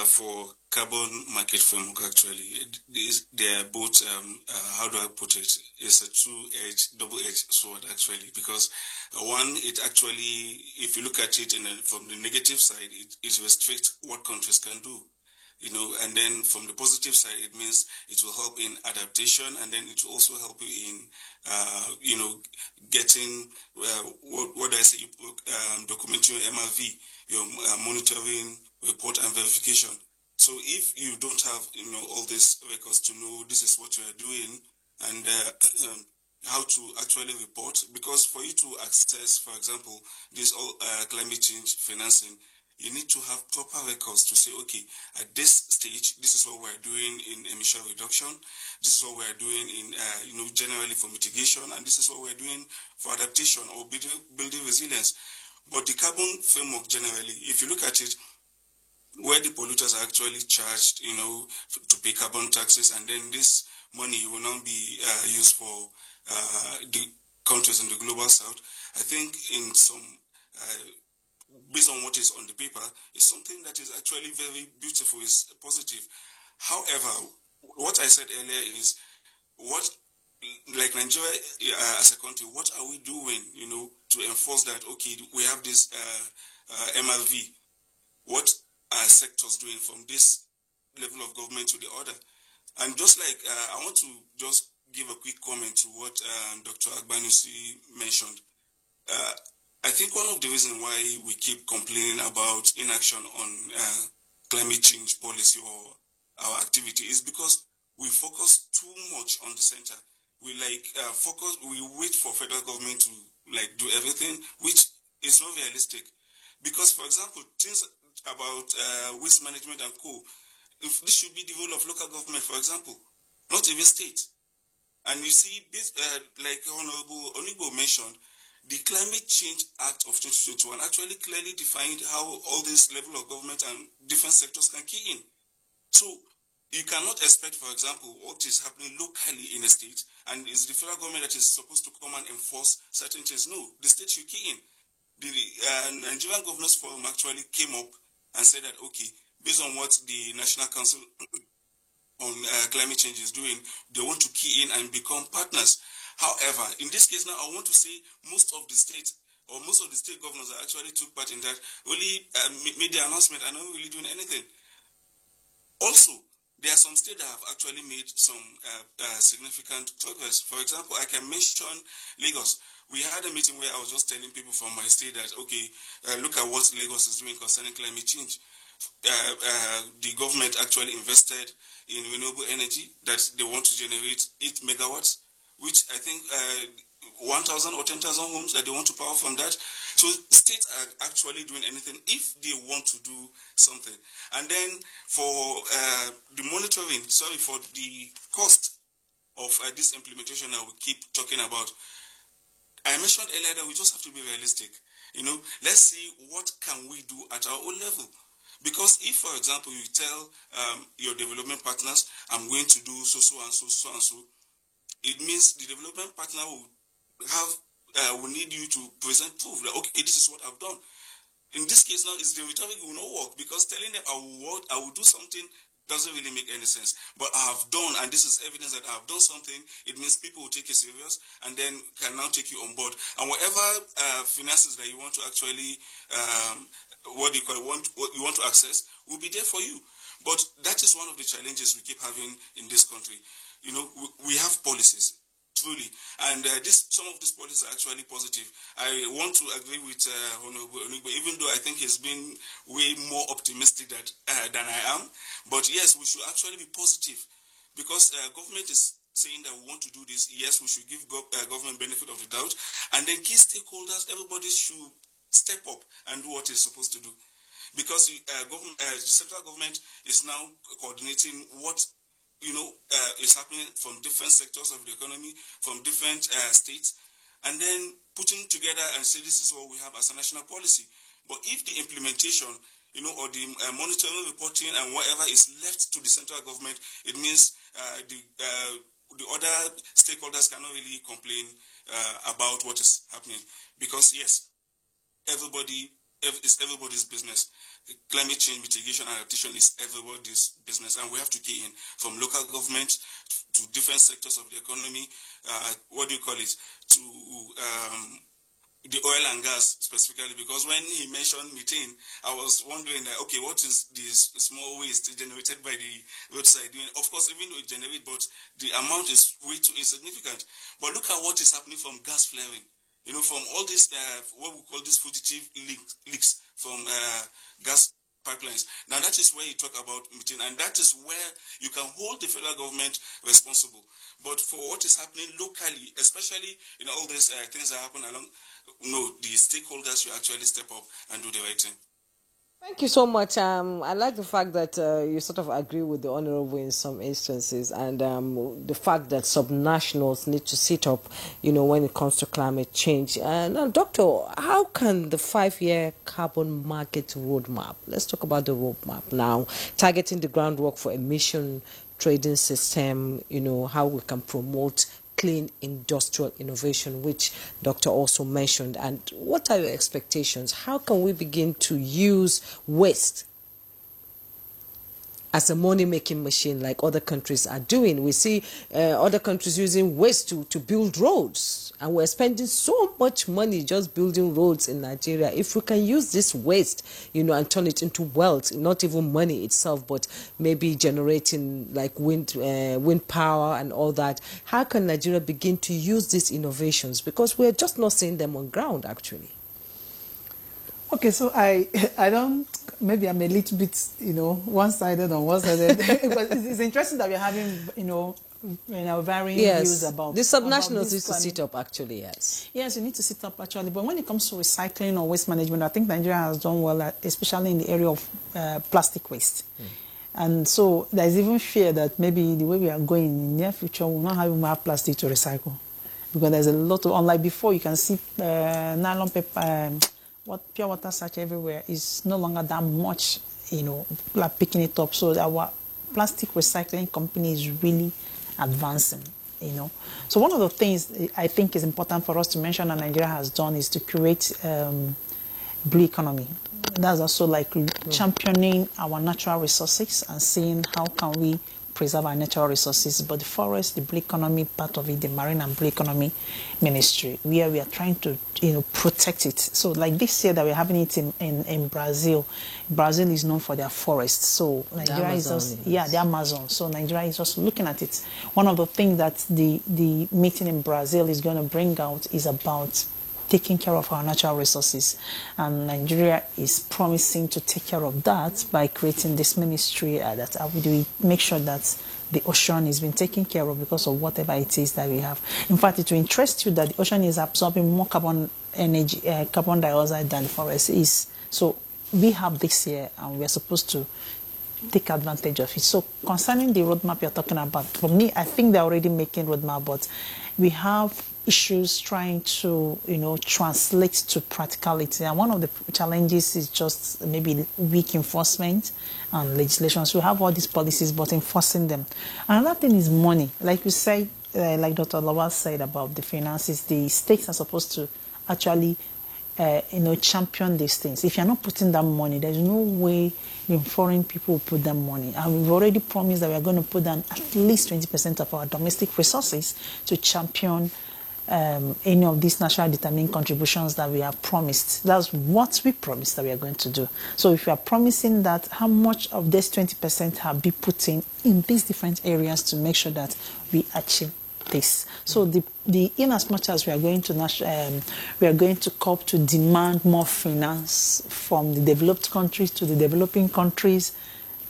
For carbon market framework, actually, they are both, how do I put it? It's a double-edged sword, actually, because one, it actually, if you look at it from the negative side, it restricts what countries can do. And then from the positive side, it means it will help in adaptation, and then it will also help you in, getting, what do I say, documenting your MRV, your monitoring, report and verification. So if you don't have, all these records to know this is what you are doing and how to actually report, because for you to access, for example, this climate change financing, you need to have proper records to say, okay, at this stage, this is what we're doing in emission reduction, this is what we're doing in, generally for mitigation, and this is what we're doing for adaptation or building resilience. But the carbon framework generally, if you look at it, where the polluters are actually charged, to pay carbon taxes, and then this money will now be used for the countries in the global south. I think in some, based on what is on the paper, is something that is actually very beautiful, is positive. However, what I said earlier is, like Nigeria as a country, what are we doing, to enforce that, okay, we have this MRV, what are sectors doing from this level of government to the other? And just like, I want to just give a quick comment to what Dr. Agbanuse mentioned. I think one of the reasons why we keep complaining about inaction on climate change policy or our activity is because we focus too much on the center. We we wait for federal government to do everything, which is not realistic. Because, for example, things about waste management and co, if this should be the role of local government, for example, not even state. And you see, this, like Honorable Onigo mentioned, the Climate Change Act of 2021 actually clearly defined how all this level of government and different sectors can key in. So you cannot expect, for example, what is happening locally in a state, and it's the federal government that is supposed to come and enforce certain things. No, the state should key in. The Nigerian Governors Forum actually came up and said that, okay, based on what the National Council on Climate Change is doing, they want to key in and become partners. However, in this case now, I want to say most of the state governors that actually took part in that only made the announcement and not really doing anything. Also, there are some states that have actually made some significant progress. For example, I can mention Lagos. We had a meeting where I was just telling people from my state that, okay, look at what Lagos is doing concerning climate change. The government actually invested in renewable energy that they want to generate 8 megawatts, which I think 1,000 or 10,000 homes that they want to power from that. So states are actually doing anything if they want to do something. And then for the monitoring, for the cost of this implementation that we keep talking about, I mentioned earlier that we just have to be realistic. Let's see what can we do at our own level. Because if, for example, you tell your development partners, I'm going to do so and so, it means the development partner will need you to present proof that, okay, this is what I've done. In this case now, it's the rhetoric will not work, because telling them I will do something doesn't really make any sense. But I have done, and this is evidence that I have done something, it means people will take it serious and then can now take you on board. And whatever finances that you want to actually what you want to access will be there for you. But that is one of the challenges we keep having in this country. We have policies, truly, and some of these policies are actually positive. I want to agree with Honorable Onigbo, even though I think he's been way more optimistic than I am. But yes, we should actually be positive, because government is saying that we want to do this. Yes, we should give government benefit of the doubt, and then key stakeholders, everybody should step up and do what it's supposed to do, because the central government is now coordinating what is happening from different sectors of the economy, from different states, and then putting together and say this is what we have as a national policy. But if the implementation, or the monitoring, reporting, and whatever is left to the central government, it means the other stakeholders cannot really complain about what is happening, because yes, it's everybody's business. Climate change mitigation and adaptation is everybody's business, and we have to key in from local government to different sectors of the economy. To the oil and gas specifically, because when he mentioned methane, I was wondering, okay, what is this small waste generated by the roadside doing? Of course, even though it generates, but the amount is way too insignificant. But look at what is happening from gas flaring. From all these, what we call these fugitive leaks from gas pipelines. Now, that is where you talk about methane, and that is where you can hold the federal government responsible. But for what is happening locally, especially in all these things that happen the stakeholders should actually step up and do the right thing. Thank you so much. I like the fact that you sort of agree with the Honorable in some instances, and the fact that subnationals need to sit up, when it comes to climate change. Now, Doctor, how can the 5-year carbon market roadmap, let's talk about the roadmap now, targeting the groundwork for emission trading system, how we can promote clean industrial innovation, which Doctor also mentioned. And what are your expectations? How can we begin to use waste as a money-making machine like other countries are doing? We see other countries using waste to build roads, and we're spending so much money just building roads in Nigeria. If we can use this waste, and turn it into wealth, not even money itself, but maybe generating like wind power and all that, how can Nigeria begin to use these innovations? Because we're just not seeing them on ground, actually. Okay, so I don't, maybe I'm a little bit, one-sided on one-sided. But it's interesting that we're having, varying views about the subnationals need to sit up, actually, yes. Yes, you need to sit up, actually. But when it comes to recycling or waste management, I think Nigeria has done well, especially in the area of plastic waste. And so there's even fear that maybe the way we are going in the near future, we'll not have more plastic to recycle. because there's a lot of, unlike before, you can see nylon paper, pure water sachet everywhere is no longer that much, like picking it up. So our plastic recycling company is really advancing, So one of the things I think is important for us to mention that Nigeria has done is to create blue economy. That's also like championing our natural resources and seeing how can we preserve our natural resources. But the forest, the blue economy part of it, the marine and blue economy ministry, where we are trying to protect it. So like this year that we're having it in Brazil. Brazil is known for their forests. So Nigeria is just, the Amazon. So Nigeria is just looking at it. One of the things that the meeting in Brazil is going to bring out is about taking care of our natural resources, and Nigeria is promising to take care of that by creating this ministry that we make sure that the ocean is being taken care of because of whatever it is that we have. In fact, it will interest you that the ocean is absorbing more carbon dioxide than the forest is. So we have this here, and we are supposed to take advantage of it. So concerning the roadmap you're talking about, for me, I think they're already making roadmap, but we have issues trying to, translate to practicality. And one of the challenges is just maybe weak enforcement and legislation. So we have all these policies, but enforcing them. Another thing is money. Like you say, like Dr. Lawal said about the finances, the states are supposed to actually champion these things. If you're not putting that money, there's no way the foreign people will put that money. And we've already promised that we're going to put down at least 20% of our domestic resources to champion any of these national determining contributions that we have promised. That's what we promised that we are going to do. So if you are promising that, how much of this 20% have been put in these different areas to make sure that we achieve this? So the in as much as we are going to COP to demand more finance from the developed countries to the developing countries,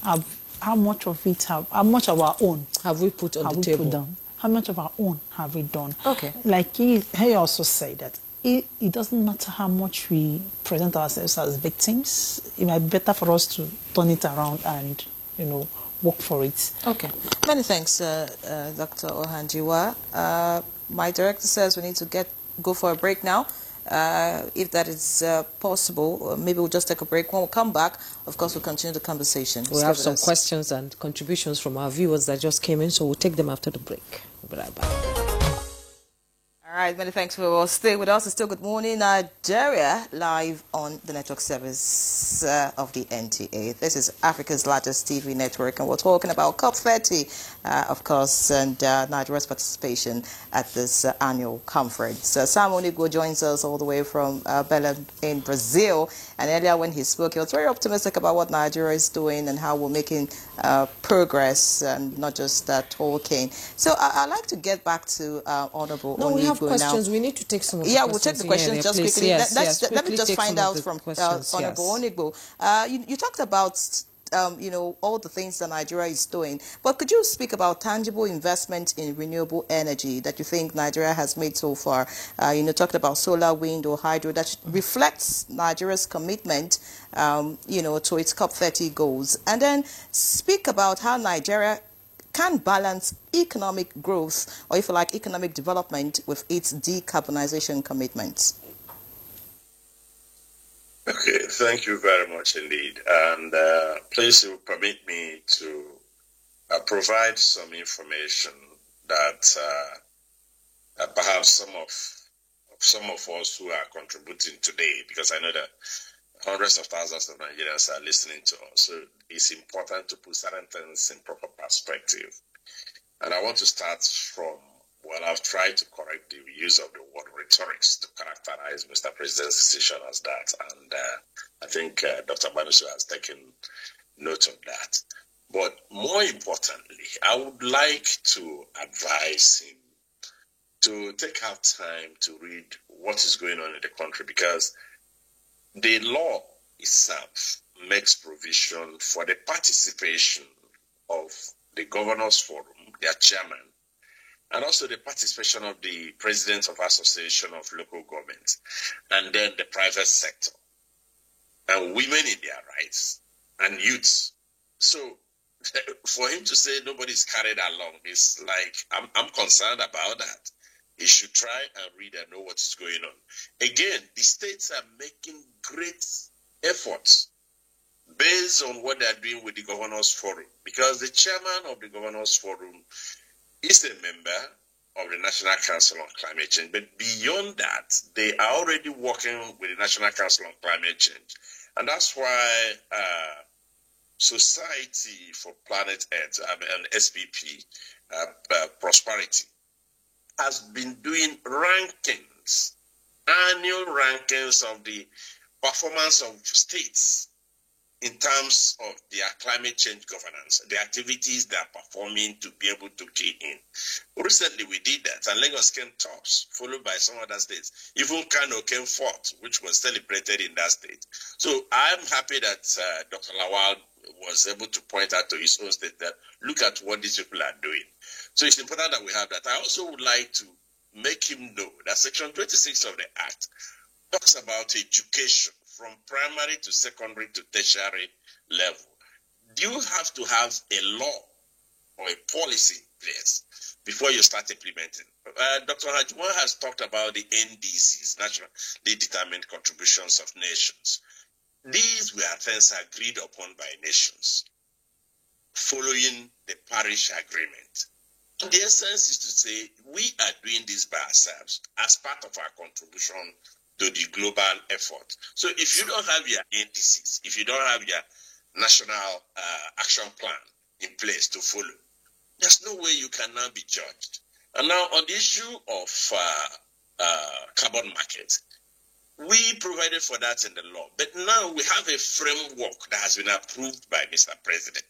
how much of our own have we put on the table? How much of our own have we done? Okay. Like he also said that it doesn't matter how much we present ourselves as victims. It might be better for us to turn it around and, work for it. Okay. Many thanks, Dr. Ohanjiwa. My director says we need to go for a break now. If that is possible, maybe we'll just take a break. When we come back, of course, we'll continue the conversation. We have some questions and contributions from our viewers that just came in, so we'll take them after the break. We'll be right back. All right, many thanks for staying with us. It's still Good Morning Nigeria, live on the network service of the NTA. This is Africa's largest TV network, and we're talking about COP30, of course, and Nigeria's participation at this annual conference. Sam Onigbo joins us all the way from Belém in Brazil, and earlier when he spoke, he was very optimistic about what Nigeria is doing and how we're making progress and not just talking. So I'd like to get back to Honorable Onigbo. We have questions. Now, we need to take some of the questions. We'll take the questions just please. quickly. Yes, Let me just find out from Honorable Onigbo. You talked about all the things that Nigeria is doing, but could you speak about tangible investment in renewable energy that you think Nigeria has made so far? Talked about solar, wind, or hydro that reflects Nigeria's commitment, to its COP30 goals, and then speak about how Nigeria can balance economic growth, or if you like, economic development with its decarbonization commitments. Okay, thank you very much indeed. And please permit me to provide some information that perhaps some of us who are contributing today, because I know that hundreds of thousands of Nigerians are listening to us. So it's important to put certain things in proper perspective. And I want to start from, I've tried to correct the use of the word rhetorics to characterize Mr. President's decision as that. And I think Dr. Banusu has taken note of that. But more importantly, I would like to advise him to take out time to read what is going on in the country, because the law itself makes provision for the participation of the Governors Forum, their chairman, and also the participation of the presidents of Association of Local Governments, and then the private sector, and women in their rights, and youths. So for him to say nobody's carried along is like, I'm concerned about that. He should try and read and know what is going on. Again, the states are making great efforts based on what they are doing with the Governors Forum, because the chairman of the Governors Forum is a member of the National Council on Climate Change. But beyond that, they are already working with the National Council on Climate Change. And that's why Society for Planet Earth and SPP, Prosperity, has been doing rankings, annual rankings of the performance of states in terms of their climate change governance, the activities they are performing to be able to key in. Recently, we did that, and Lagos came tops, followed by some other states. Even Kano came fourth, which was celebrated in that state. So I'm happy that Dr. Lawal was able to point out to his own state that look at what these people are doing. So it's important that we have that. I also would like to make him know that Section 26 of the Act talks about education from primary to secondary to tertiary level. You have to have a law or a policy in place before you start implementing. Dr. Hajwan has talked about the NDCs, nationally determined contributions of nations. These were things agreed upon by nations following the Paris Agreement. And the essence is to say we are doing this by ourselves as part of our contribution to the global effort. So if you don't have your NDCs, if you don't have your national action plan in place to follow, there's no way you can now be judged. And now on the issue of carbon market, we provided for that in the law. But now we have a framework that has been approved by Mr. President.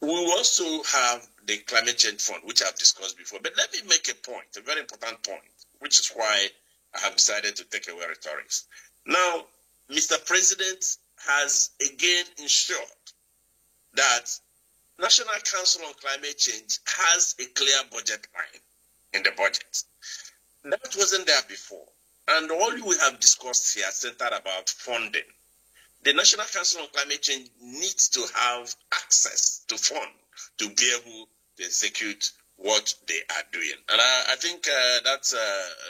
We also have the Climate Change Fund, which I've discussed before. But let me make a point, a very important point, which is why I have decided to take away rhetorics. Now, Mr. President has again ensured that National Council on Climate Change has a clear budget line in the budget. That wasn't there before. And all we have discussed here centered about funding. The National Council on Climate Change needs to have access to fund to be able to execute what they are doing. And I think that's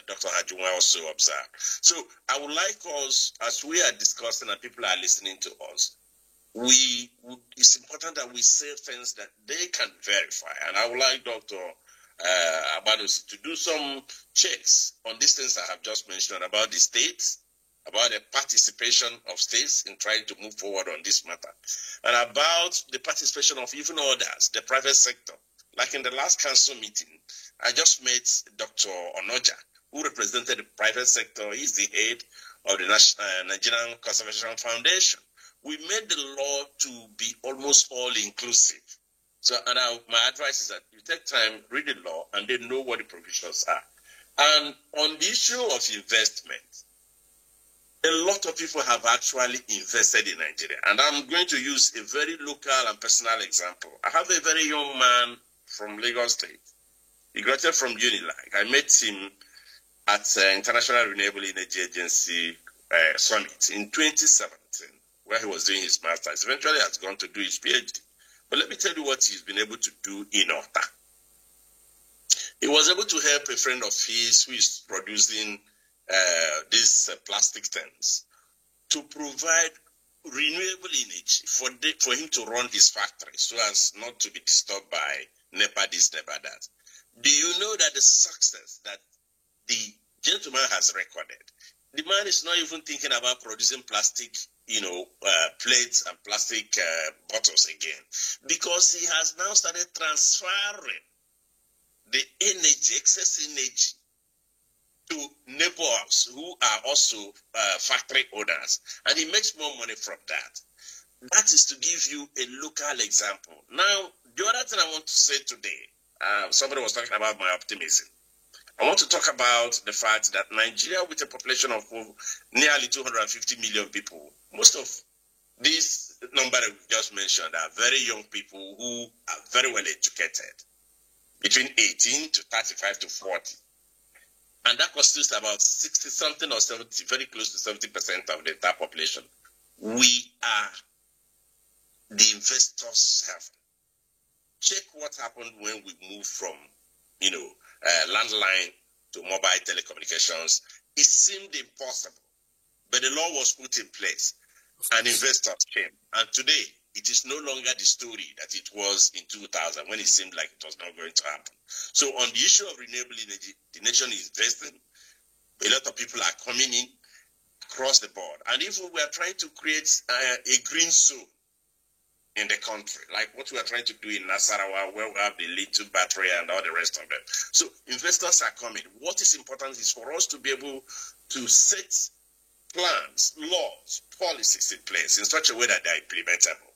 Dr. Hajuma also observed. So I would like us, as we are discussing and people are listening to us, it's important that we say things that they can verify. And I would like Dr. Abanus to do some checks on these things I have just mentioned about the states, about the participation of states in trying to move forward on this matter, and about the participation of even others, the private sector. Like in the last council meeting, I just met Dr. Onoja, who represented the private sector. He's the head of the Nigerian Conservation Foundation. We made the law to be almost all-inclusive. So, and my advice is that you take time, read the law, and then know what the provisions are. And on the issue of investment, a lot of people have actually invested in Nigeria. And I'm going to use a very local and personal example. I have a very young man from Lagos State. He graduated from Unilag. I met him at International Renewable Energy Agency Summit in 2017, where he was doing his master's. Eventually has gone to do his PhD. But let me tell you what he's been able to do in Ota. He was able to help a friend of his who is producing these plastic tents to provide renewable energy for him to run his factory so as not to be disturbed by NEPA this, NEPA that. Do you know that the success that the gentleman has recorded, the man is not even thinking about producing plastic, plates and plastic bottles again, because he has now started transferring the energy, excess energy, to neighbors who are also factory owners, and he makes more money from that. That is to give you a local example. Now, the other thing I want to say today, somebody was talking about my optimism. I want to talk about the fact that Nigeria, with a population of nearly 250 million people, most of this number that we just mentioned are very young people who are very well educated, between 18 to 35 to 40. And that constitutes about 60-something or 70, very close to 70% of the entire population. We are the investors' heaven. Check what happened when we moved from, landline to mobile telecommunications, it seemed impossible. But the law was put in place and investors came. And today, it is no longer the story that it was in 2000 when it seemed like it was not going to happen. So on the issue of renewable energy, the nation is investing. A lot of people are coming in across the board. And even we are trying to create a green zone in the country, like what we are trying to do in Nasarawa, where we have the lithium battery and all the rest of it. So investors are coming. What is important is for us to be able to set plans, laws, policies in place in such a way that they are implementable.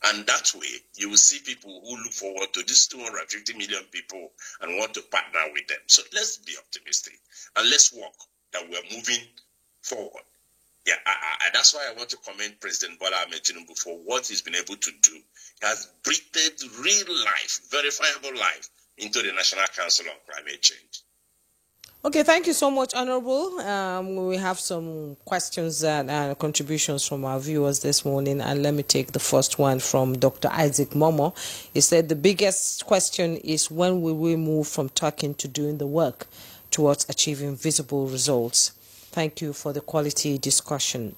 And that way, you will see people who look forward to these 250 million people and want to partner with them. So let's be optimistic and let's work that we are moving forward. Yeah, that's why I want to commend President Bola Ahmed Tinubu for what he's been able to do. He has breathed real life, verifiable life into the National Council on Climate Change. Okay, thank you so much, Honorable. We have some questions and contributions from our viewers this morning, and let me take the first one from Dr. Isaac Momo. He said the biggest question is when will we move from talking to doing the work towards achieving visible results? Thank you for the quality discussion.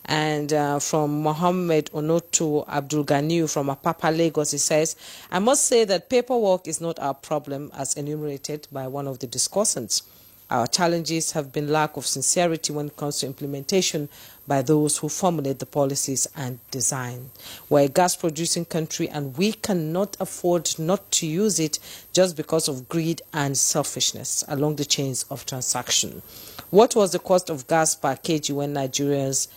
And from Mohammed Onoto Abdul Ganiu from Apapa, Lagos, he says, I must say that paperwork is not our problem as enumerated by one of the discussants. Our challenges have been lack of sincerity when it comes to implementation by those who formulate the policies and design. We're a gas-producing country and we cannot afford not to use it just because of greed and selfishness along the chains of transaction. What was the cost of gas per kg when Nigerians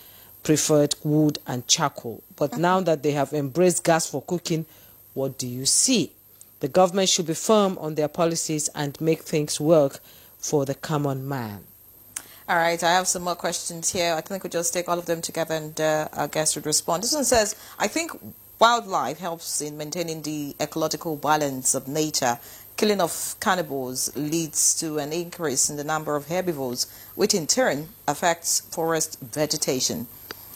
preferred wood and charcoal? But now that they have embraced gas for cooking, what do you see? The government should be firm on their policies and make things work for the common man. All right, I have some more questions here. I think we'll just take all of them together and our guest would respond. This one says, I think wildlife helps in maintaining the ecological balance of nature. Killing of cannibals leads to an increase in the number of herbivores, which in turn affects forest vegetation.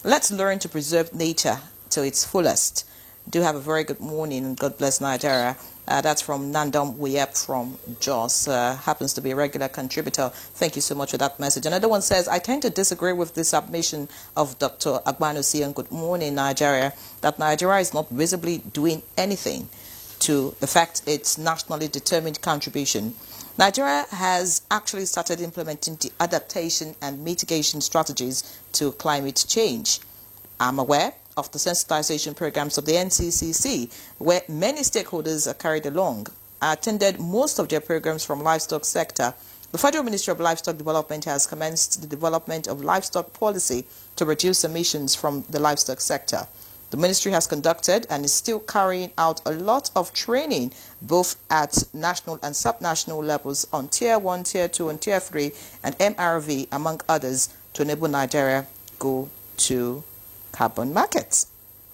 Let's learn to preserve nature to its fullest. Do have a very good morning and God bless Nigeria. That's from Nandom Wiyep from Jos, happens to be a regular contributor. Thank you so much for that message. Another one says, I tend to disagree with the submission of Dr. Agbanusi and Good Morning Nigeria, that Nigeria is not visibly doing anything to affect its nationally determined contribution. Nigeria has actually started implementing the adaptation and mitigation strategies to climate change. I'm aware of the sensitization programs of the NCCC, where many stakeholders are carried along. I attended most of their programs from livestock sector. The Federal Ministry of Livestock Development has commenced the development of livestock policy to reduce emissions from the livestock sector. The ministry has conducted and is still carrying out a lot of training, both at national and subnational levels on Tier 1, Tier 2, and Tier 3, and MRV, among others, to enable Nigeria go to carbon markets.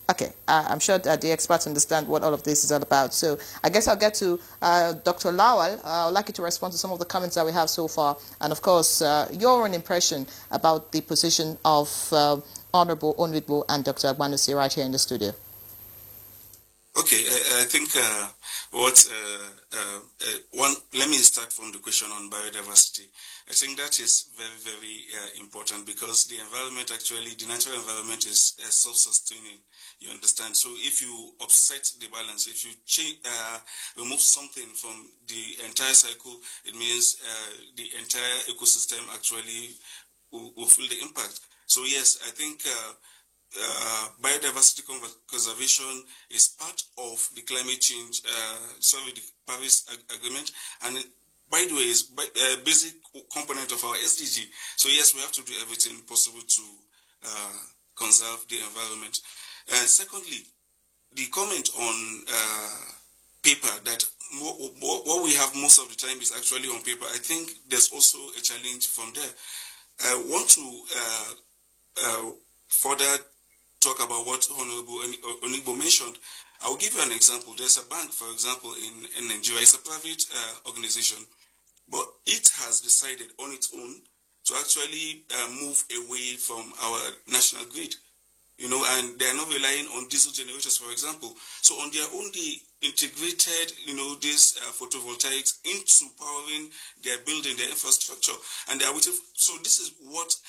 Okay, I'm sure that the experts understand what all of this is all about. So I guess I'll get to Dr. Lawal. I'd like you to respond to some of the comments that we have so far. And of course, your own impression about the position of Honorable Onwigbo and Dr. Agbanusi right here in the studio. Okay, I think let me start from the question on biodiversity. I think that is very, very important because the environment the natural environment is self-sustaining, you understand? So if you upset the balance, if you remove something from the entire cycle, it means the entire ecosystem actually will feel the impact. So yes, I think biodiversity conservation is part of the climate change, the Paris Agreement, and by the way, is a basic component of our SDG. So yes, we have to do everything possible to conserve the environment. Secondly, the comment on paper, that what we have most of the time is actually on paper. I think there's also a challenge from there. I want to further talk about what Honorable Onigbo mentioned. I'll give you an example. There's a bank, for example, in Nigeria. It's a private organization, but it has decided on its own to actually move away from our national grid. and they are not relying on diesel generators, for example. So on their own, they integrated, this photovoltaics into powering their building, their infrastructure, and they are waiting. So this is what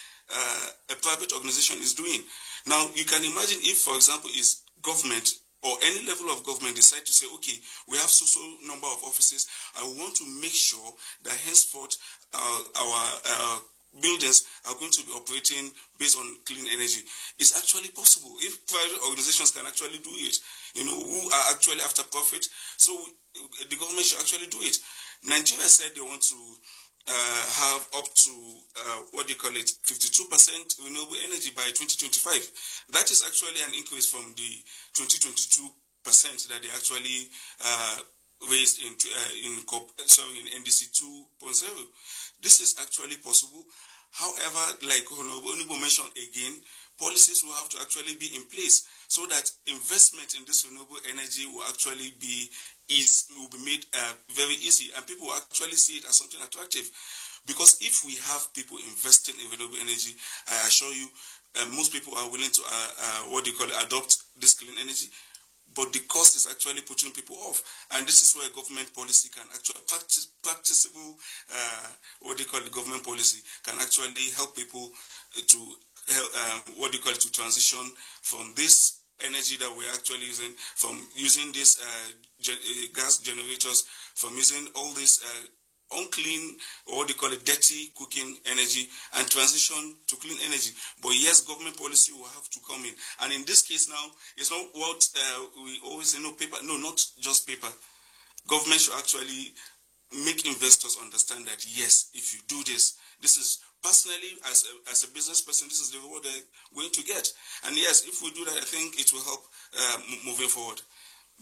a private organization is doing. Now, you can imagine if, for example, is government or any level of government decide to say, okay, we have so number of offices. I want to make sure that henceforth our buildings are going to be operating based on clean energy. It's actually possible if private organizations can actually do it, who are actually after profit. So the government should actually do it. Nigeria said they want to have up to 52% renewable energy by 2025. That is actually an increase from the 2022% that they actually raised in NDC 2.0. This is actually possible. However, like Honorable mentioned again, policies will have to actually be in place so that investment in this renewable energy will actually be made very easy, and people will actually see it as something attractive. Because if we have people investing in renewable energy, I assure you, most people are willing to adopt this clean energy. But the cost is actually putting people off, and this is where government policy can actually practicable government policy can actually help people to to transition from this energy that we're actually using, from using these gas generators, from using all this unclean or dirty cooking energy, and transition to clean energy. But yes, government policy will have to come in, and in this case now, it's not what we always say, paper. No, not just paper. Government should actually make investors understand that yes, if you do this, this is personally as a business person, this is the reward they're going to get. And yes, if we do that, I think it will help moving forward.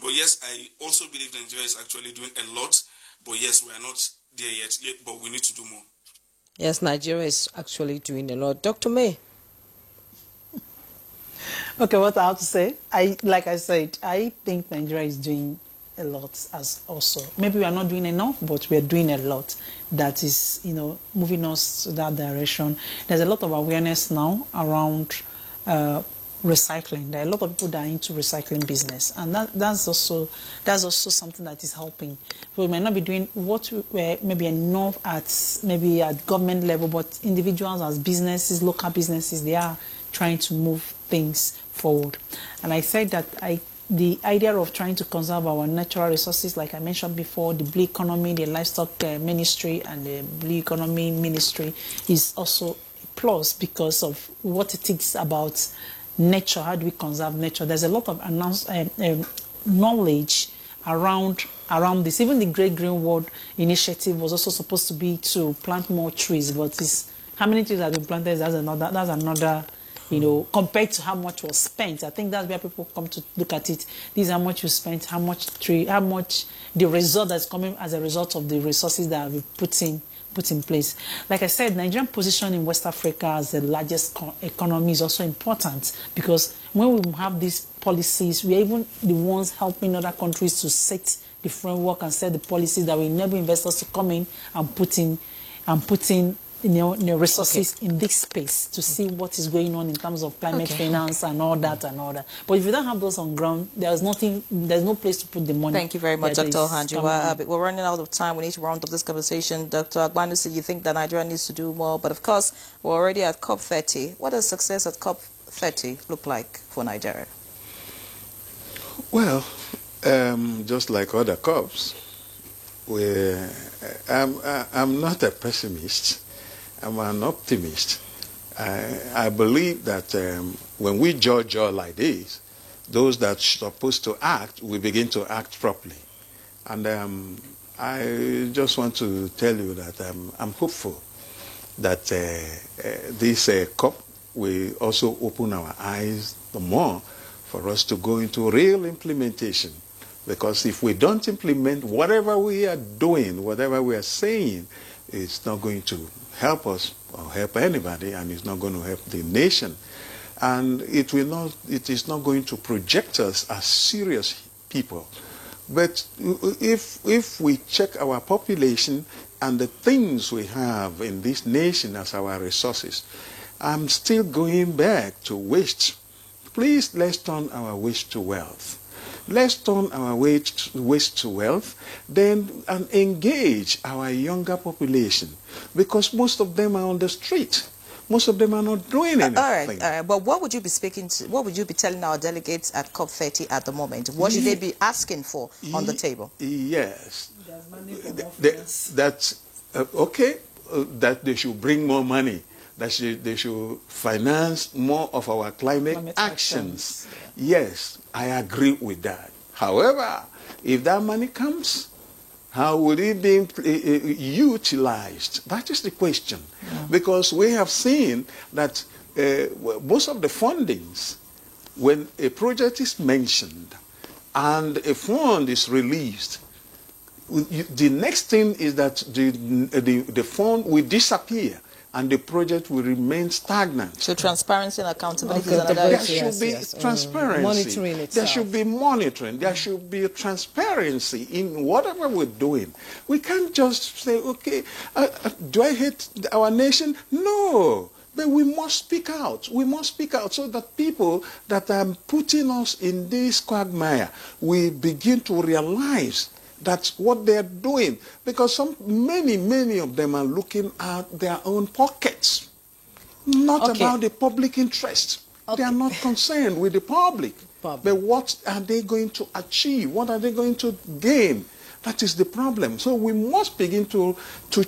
But yes, I also believe Nigeria is actually doing a lot. But yes, we are not there yet, but we need to do more. Yes, Nigeria is actually doing a lot. Dr. May? Okay, what I have to say, like I said, I think Nigeria is doing a lot as also. Maybe we are not doing enough, but we are doing a lot that is, moving us to that direction. There's a lot of awareness now around recycling. There are a lot of people that are into recycling business, and that's also something that is helping. We might not be doing what we're maybe enough at government level, but individuals as businesses, local businesses, they are trying to move things forward. And I said that the idea of trying to conserve our natural resources, like I mentioned before, the blue economy, the livestock ministry, and the blue economy ministry is also a plus because of what it is about nature. How do we conserve nature? There's a lot of knowledge around this. Even the Great Green World Initiative was also supposed to be to plant more trees, but how many trees have been planted? That's another. Compared to how much was spent. I think that's where people come to look at it. This is how much you spent, how much the result that's coming as a result of the resources that have been put in place. Like I said, Nigerian position in West Africa as the largest economy is also important, because when we have these policies, we're even the ones helping other countries to set the framework and set the policies that will enable investors to come in and put in resources in this space to see what is going on in terms of climate finance and all that. But if you don't have those on ground, there's no place to put the money. Thank you very much, Dr. Ohanji. We're running out of time. We need to round up this conversation. Dr. Agbanusi, you think that Nigeria needs to do more, but of course, we're already at COP30. What does success at COP30 look like for Nigeria? Well, just like other COPs, I'm not a pessimist. I'm an optimist. I believe that when we judge all like this, those that are supposed to act will begin to act properly. And I just want to tell you that I'm hopeful that this COP will also open our eyes the more for us to go into real implementation. Because if we don't implement whatever we are doing, whatever we are saying, it's not going to help us or help anybody, and it's not going to help the nation. And it is not going to project us as serious people. But if we check our population and the things we have in this nation as our resources, I'm still going back to waste. Please, let's turn our waste to wealth. Let's turn our waste to wealth, then and engage our younger population, because most of them are on the street. Most of them are not doing anything. All right. But what would you be what would you be telling our delegates at COP30 at the moment? What should they be asking for on the table? Yes. That's okay. That they should bring more money. That they should finance more of our climate actions. Yes, I agree with that. However, if that money comes, how will it be utilized? That is the question. Yeah. Because we have seen that most of the fundings, when a project is mentioned and a fund is released, the next thing is that the fund will disappear and the project will remain stagnant. So transparency and accountability is another There should be transparency. Monitoring itself. There should be monitoring. There should be transparency in whatever we're doing. We can't just say, okay, do I hate our nation? No. But we must speak out. We must speak out so that people that are putting us in this quagmire will begin to realize that's what they're doing, because many of them are looking at their own pockets, not about the public interest. They are not concerned with the public. But what are they going to achieve? What are they going to gain? That is the problem. So we must begin to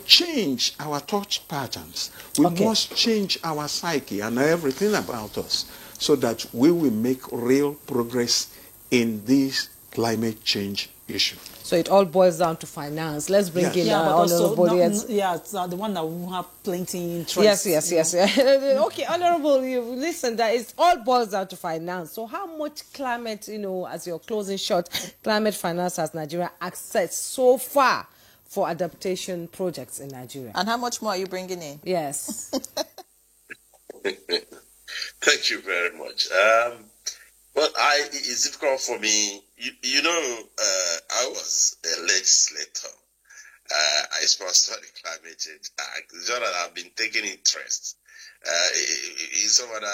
change our thought patterns. We must change our psyche and everything about us so that we will make real progress in this climate change issue. So it all boils down to finance. Let's bring in Honorable. It's the one that will have plenty interest. Yes. Okay, Honorable, listen, that it all boils down to finance. So how much climate, as your closing shot, climate finance has Nigeria accessed so far for adaptation projects in Nigeria? And how much more are you bringing in? Yes. Thank you very much. Well, it's difficult for me. I was a legislator. I sponsored the Climate Change Act. It's just that I've been taking interest. In some other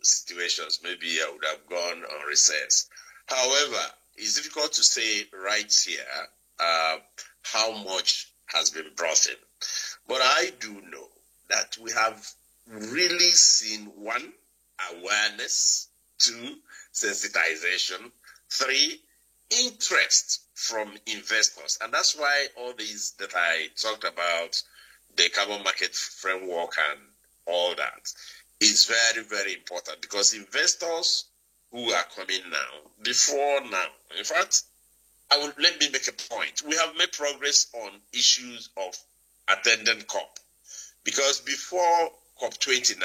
situations, maybe I would have gone on recess. However, it's difficult to say right here how much has been brought in. But I do know that we have really seen, 1, awareness, 2, sensitization, 3, interest from investors. And that's why all these that I talked about, the carbon market framework and all that, is very, very important, because investors who are coming now, before now, in fact, let me make a point. We have made progress on issues of attending COP, because before COP29,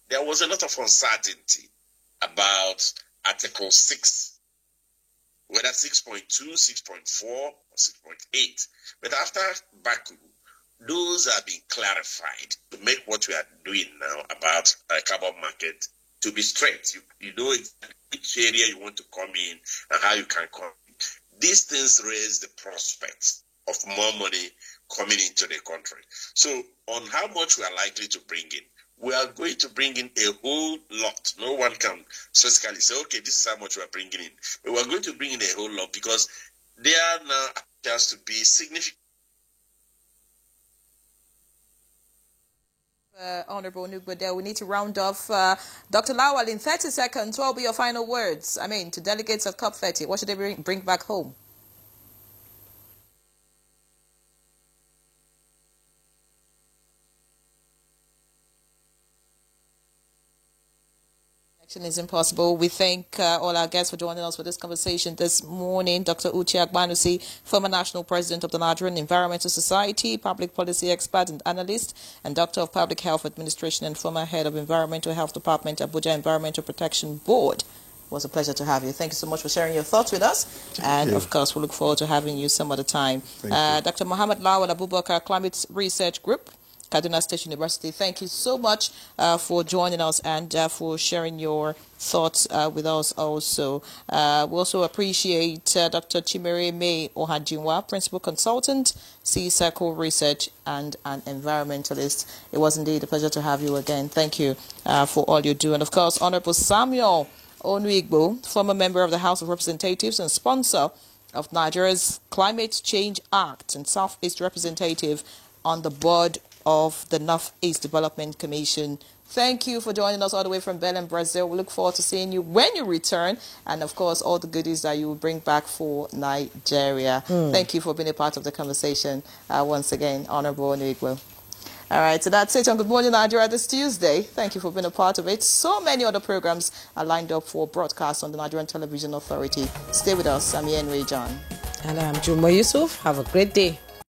there was a lot of uncertainty about Article 6, whether 6.2, 6.4, or 6.8. But after Baku, those are being clarified to make what we are doing now about a carbon market to be straight. You know which area you want to come in and how you can come in. These things raise the prospects of more money coming into the country. So on how much we are likely to bring in, we are going to bring in a whole lot. No one can specifically say, okay, this is how much we are bringing in. But we are going to bring in a whole lot, because there now has to be significant. Honorable Nugbadel, we need to round off. Dr. Lawal, in 30 seconds, what will be your final words? To delegates of COP30, what should they bring back home? Is impossible. We thank all our guests for joining us for this conversation this morning. Dr. Uche Agbanusi, former national president of the Nigerian Environmental Society, public policy expert and analyst, and Doctor of Public Health Administration and former head of Environmental Health Department, Abuja Environmental Protection Board. It was a pleasure to have you. Thank you so much for sharing your thoughts with us. Of course, we look forward to having you some other time. Dr. Muhammad Lawal Abubakar, Climate Research Group, Kaduna State University. Thank you so much for joining us and for sharing your thoughts with us also. We also appreciate Dr. Chimere May Ohajinwa, Principal Consultant, C-Circle Research and an environmentalist. It was indeed a pleasure to have you again. Thank you for all you do. And of course, Honorable Samuel Onwigbo, former member of the House of Representatives and sponsor of Nigeria's Climate Change Act and Southeast representative on the board of the Northeast Development Commission. Thank you for joining us all the way from Belém, Brazil. We look forward to seeing you when you return, and of course all the goodies that you will bring back for Nigeria. Thank you for being a part of the conversation once again, Honorable Onwigbo. All right, so that's it on Good Morning Nigeria this Tuesday. Thank you for being a part of it. So many other programs are lined up for broadcast on the Nigerian Television Authority. Stay with us. I'm Ian Ray John. And I'm Juma Yusuf. Have a great day.